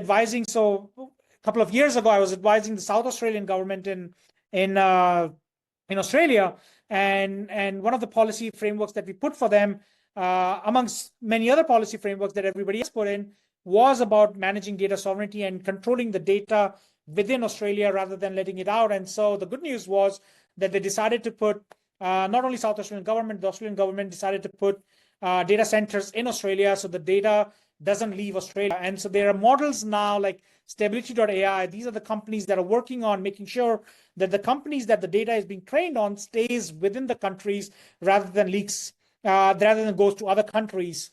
a couple of years ago, I was advising the South Australian government in Australia, and one of the policy frameworks that we put for them, amongst many other policy frameworks that everybody else put in, was about managing data sovereignty and controlling the data within Australia rather than letting it out. And so the good news was that they decided to put, not only South Australian government, the Australian government decided to put data centers in Australia, so the data doesn't leave Australia. And so there are models now like Stability.ai. These are the companies that are working on making sure that the companies that the data is being trained on stays within the countries rather than leaks, rather than goes to other countries,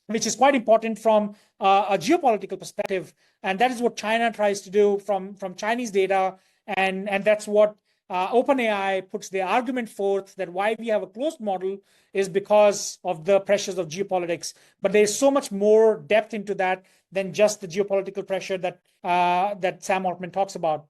which is quite important from a geopolitical perspective. And that is what China tries to do from Chinese data. And that's what OpenAI puts the argument forth that why we have a closed model is because of the pressures of geopolitics. But there's so much more depth into that than just the geopolitical pressure that that Sam Altman talks about.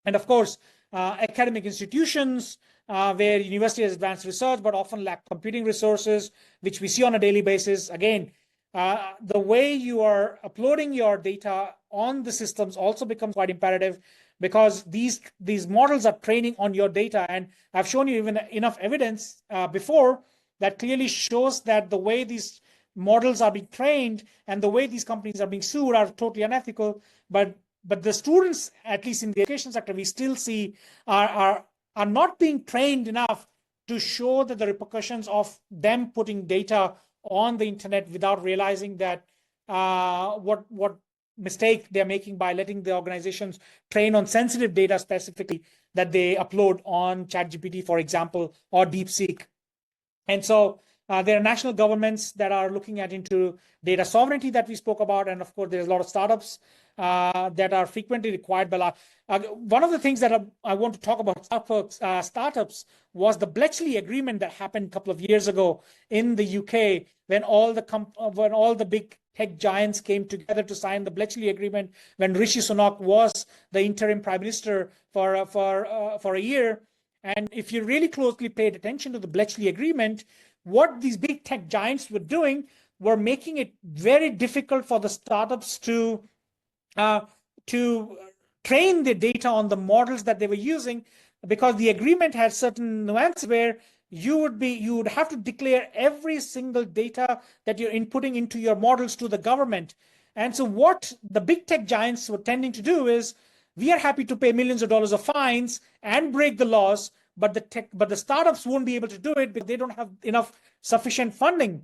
And of course, academic institutions where university has advanced research but often lack computing resources, which we see on a daily basis. Again, the way you are uploading your data on the systems also becomes quite imperative, because these models are training on your data. And I've shown you even enough evidence before that clearly shows that the way these models are being trained and the way these companies are being sued are totally unethical. But the students, at least in the education sector, we still see are not being trained enough to show that the repercussions of them putting data on the internet without realizing that what mistake they're making by letting the organizations train on sensitive data specifically that they upload on ChatGPT, for example, or DeepSeek. And so there are national governments that are looking into data sovereignty that we spoke about. And of course, there's a lot of startups that are frequently required by law. One of the things that I want to talk about startups was the Bletchley Agreement that happened a couple of years ago in the UK, when all the big tech giants came together to sign the Bletchley Agreement, when Rishi Sunak was the interim prime minister for a year. And if you really closely paid attention to the Bletchley Agreement, what these big tech giants were doing were making it very difficult for the startups to train the data on the models that they were using, because the agreement had certain nuances where you would have to declare every single data that you're inputting into your models to the government. And so what the big tech giants were tending to do is, we are happy to pay millions of dollars of fines and break the laws, but the startups won't be able to do it because they don't have enough sufficient funding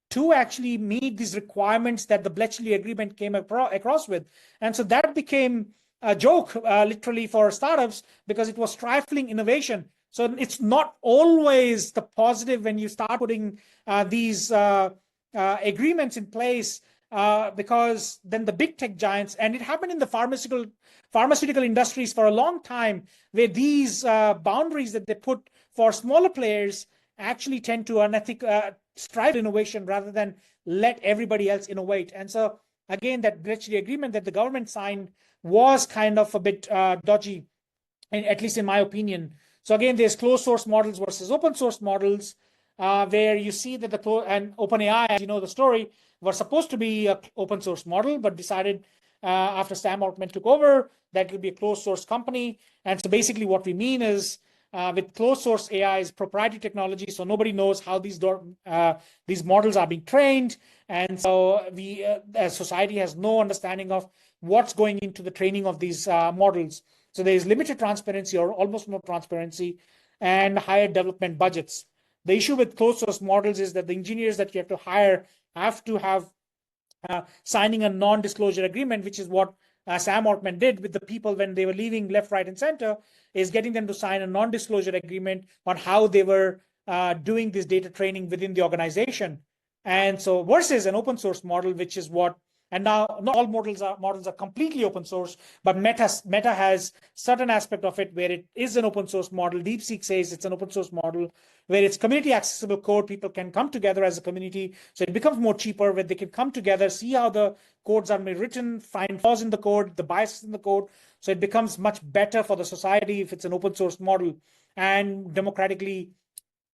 to actually meet these requirements that the Bletchley Agreement came across with. And so that became a joke, literally, for startups, because it was stifling innovation. So it's not always the positive when you start putting these agreements in place, because then the big tech giants, and it happened in the pharmaceutical industries for a long time, where these boundaries that they put for smaller players actually tend to strive innovation rather than let everybody else innovate. And so again, that Bletchley Agreement that the government signed was kind of a bit dodgy, at least in my opinion. So again, there's closed source models versus open source models, where you see that and OpenAI, as you know the story, was supposed to be an open source model, but decided after Sam Altman took over that it would be a closed source company. And so basically what we mean is, with closed source AI is proprietary technology, so nobody knows how these models are being trained. And so we, as society, has no understanding of what's going into the training of these models. So there is limited transparency or almost no transparency, and higher development budgets. The issue with closed source models is that the engineers that you have to hire have to have signing a non-disclosure agreement, which is what Sam Altman did with the people when they were leaving left, right, and center, is getting them to sign a non-disclosure agreement on how they were doing this data training within the organization. And so versus an open source model, which is what, and now not all models are completely open source, but Meta has certain aspect of it where it is an open source model. DeepSeek says it's an open source model where it's community accessible code. People can come together as a community. So it becomes more cheaper, where they can come together, see how the codes are written, find flaws in the code, the biases in the code. So it becomes much better for the society if it's an open source model, and democratically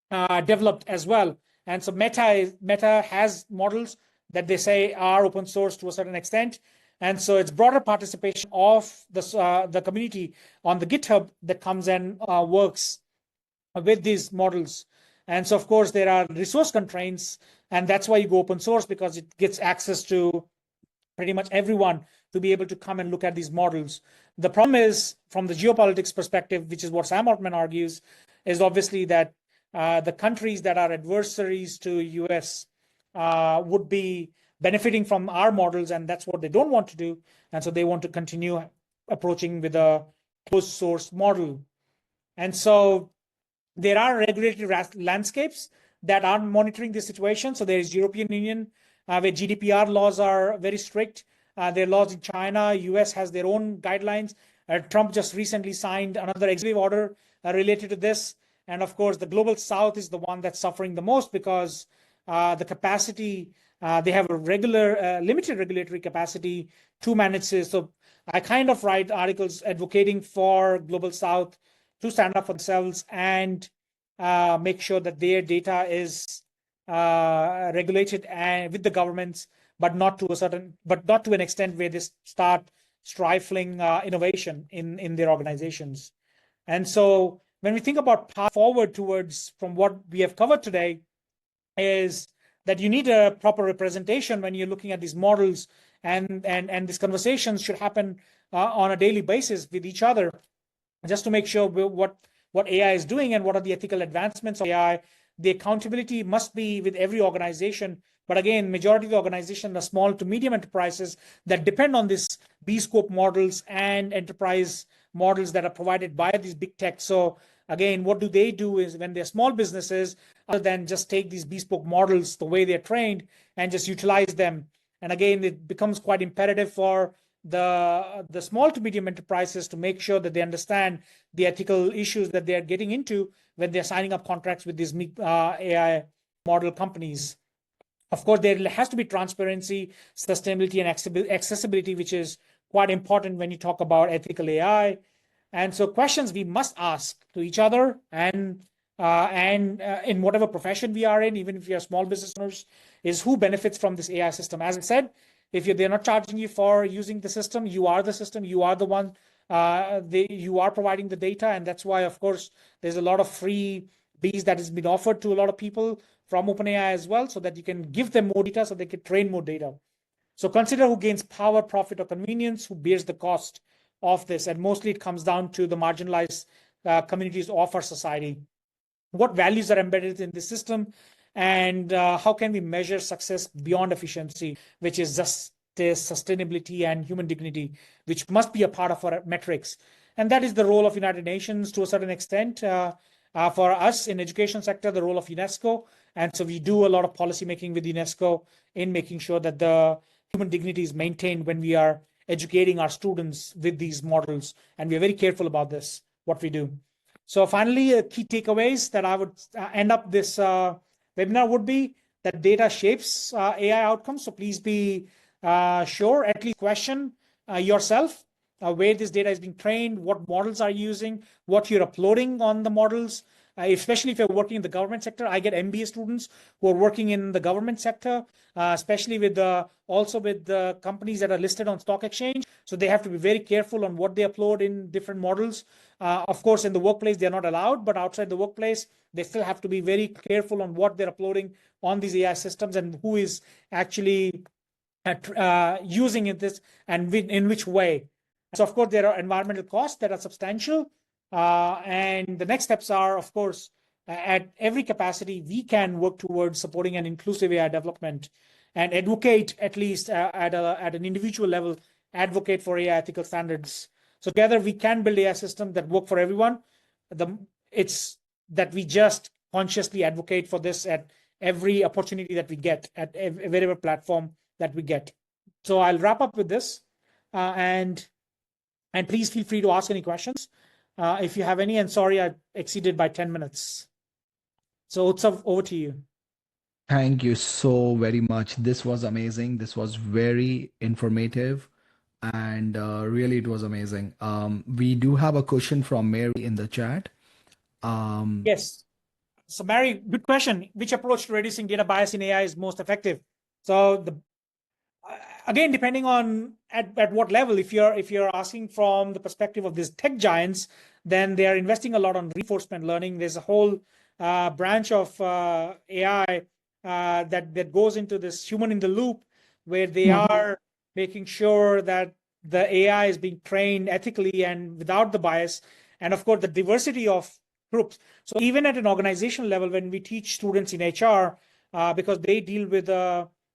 developed as well. And so Meta has models that they say are open source to a certain extent. And so it's broader participation of the community on the GitHub that comes and works with these models. And so, of course, there are resource constraints, and that's why you go open source, because it gets access to pretty much everyone to be able to come and look at these models. The problem is, from the geopolitics perspective, which is what Sam Altman argues, is obviously that the countries that are adversaries to US would be benefiting from our models, and that's what they don't want to do. And so they want to continue approaching with a closed source model. And so there are regulatory landscapes that are monitoring this situation. So there is European Union, where GDPR laws are very strict. There are laws in China. US has their own guidelines. Trump just recently signed another executive order related to this. And of course, the global south is the one that's suffering the most because the capacity, they have a limited regulatory capacity to manage this. So I kind of write articles advocating for global south to stand up for themselves and make sure that their data is regulated and with the governments, but not to an extent where they start stifling innovation in their organizations. And so when we think about path forward towards from what we have covered today is that you need a proper representation when you're looking at these models, and these conversations should happen on a daily basis with each other, just to make sure what AI is doing and what are the ethical advancements of AI. The accountability must be with every organization. But again, majority of the organizations are small to medium enterprises that depend on these B-scope models and enterprise models that are provided by these big tech. So again, what do they do is when they're small businesses, other than just take these bespoke models the way they're trained and just utilize them. And again, it becomes quite imperative for the small to medium enterprises to make sure that they understand the ethical issues that they're getting into when they're signing up contracts with these AI model companies. Of course, there has to be transparency, sustainability, and accessibility, which is quite important when you talk about ethical AI. And so questions we must ask to each other and in whatever profession we are in, even if you're small business owners, is who benefits from this AI system. As I said, if they're not charging you for using the system, you are the system, you are the one, you are providing the data. And that's why, of course, there's a lot of free Bs that has been offered to a lot of people from OpenAI as well, so that you can give them more data so they can train more data. So consider who gains power, profit, or convenience, who bears the cost of this. And mostly it comes down to the marginalized communities of our society. What values are embedded in the system, and how can we measure success beyond efficiency, which is just sustainability and human dignity, which must be a part of our metrics. And that is the role of United Nations to a certain extent. For us in education sector, the role of UNESCO. And so we do a lot of policy making with UNESCO in making sure that the human dignity is maintained when we are educating our students with these models. And we're very careful about this, what we do. So finally, key takeaways that I would end up this webinar would be that data shapes AI outcomes. So please be sure, at least question yourself where this data is being trained, what models are you using, what you're uploading on the models, especially if you're working in the government sector. I get MBA students who are working in the government sector, especially with also with the companies that are listed on stock exchange. So they have to be very careful on what they upload in different models. Of course, in the workplace, they're not allowed, but outside the workplace, they still have to be very careful on what they're uploading on these AI systems and who is actually using this and in which way. So, of course, there are environmental costs that are substantial. And the next steps are, of course, at every capacity, we can work towards supporting an inclusive AI development and advocate, at least at an individual level, advocate for AI ethical standards. So together we can build AI systems that work for everyone. It's that we just consciously advocate for this at every opportunity that we get, at whatever platform that we get. So I'll wrap up with this, and please feel free to ask any questions if you have any. And sorry, I exceeded by 10 minutes. So Utsav, over to you. Thank you so very much. This was amazing. This was very informative, and really it was amazing. We do have a question from Mary in the chat. Yes. So Mary, good question. Which approach to reducing data bias in AI is most effective? So again, depending on at what level, if you're asking from the perspective of these tech giants, then they are investing a lot on reinforcement learning. There's a whole branch of AI that goes into this human in the loop, where they are making sure that the AI is being trained ethically and without the bias, and of course the diversity of groups. So even at an organizational level, when we teach students in HR, because they deal with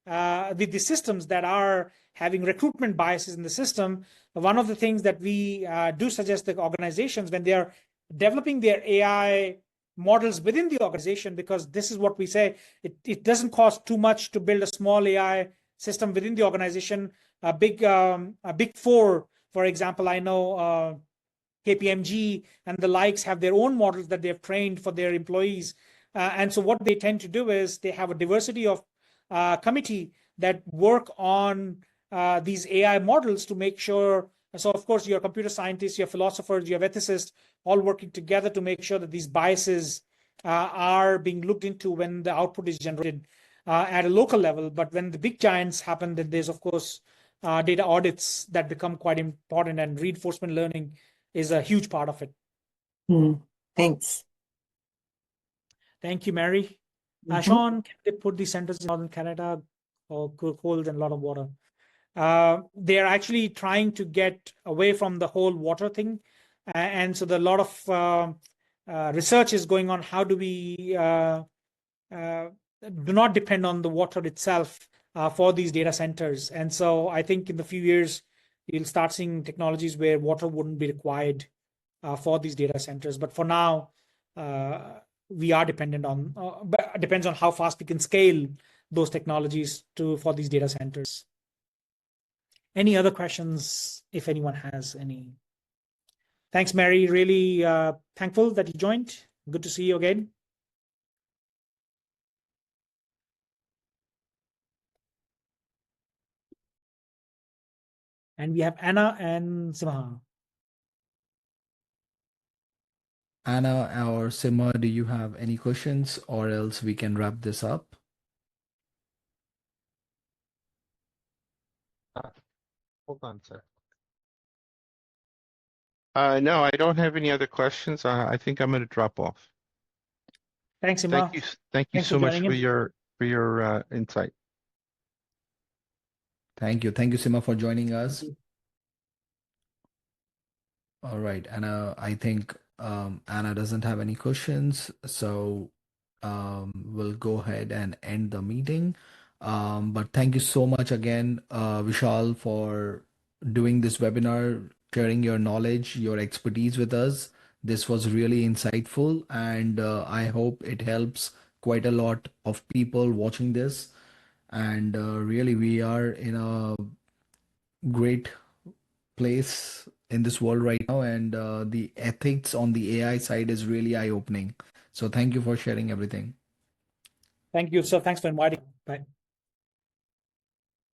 with the systems that are having recruitment biases in the system, one of the things that we do suggest the organizations when they are developing their AI models within the organization, because this is what we say, it doesn't cost too much to build a small AI system within the organization. A big four, for example, I know KPMG and the likes have their own models that they've trained for their employees. And so what they tend to do is they have a diversity of committee that work on these AI models to make sure. So of course, your computer scientists, your philosophers, your ethicists, all working together to make sure that these biases are being looked into when the output is generated at a local level. But when the big giants happen, then there's of course data audits that become quite important, and reinforcement learning is a huge part of it. Thanks. Thank you, Mary. Sean, can they put these centers in Northern Canada or cold and a lot of water? They're actually trying to get away from the whole water thing. And so a lot of research is going on. How do we do not depend on the water itself for these data centers? And so I think in the few years, you'll start seeing technologies where water wouldn't be required for these data centers. But for now, we are dependent on, but it depends on how fast we can scale those technologies for these data centers. Any other questions, if anyone has any? Thanks, Mary. Really thankful that you joined. Good to see you again. And we have Anna and Simha. Anna or Simha, do you have any questions, or else we can wrap this up? Hold on, sir. No, I don't have any other questions. I think I'm going to drop off. Thanks, Simha. Thank you. Thank you Thanks so for much joining for your insight. Thank you. Thank you, Simha, for joining us. Thank you. All right, Anna, I think Anna doesn't have any questions, so we'll go ahead and end the meeting. But thank you so much again, Vishal, for doing this webinar, sharing your knowledge, your expertise with us. This was really insightful, and I hope it helps quite a lot of people watching this. And really, we are in a great place in this world right now, and the ethics on the AI side is really eye-opening. So thank you for sharing everything. Thank you. So thanks for inviting. Bye.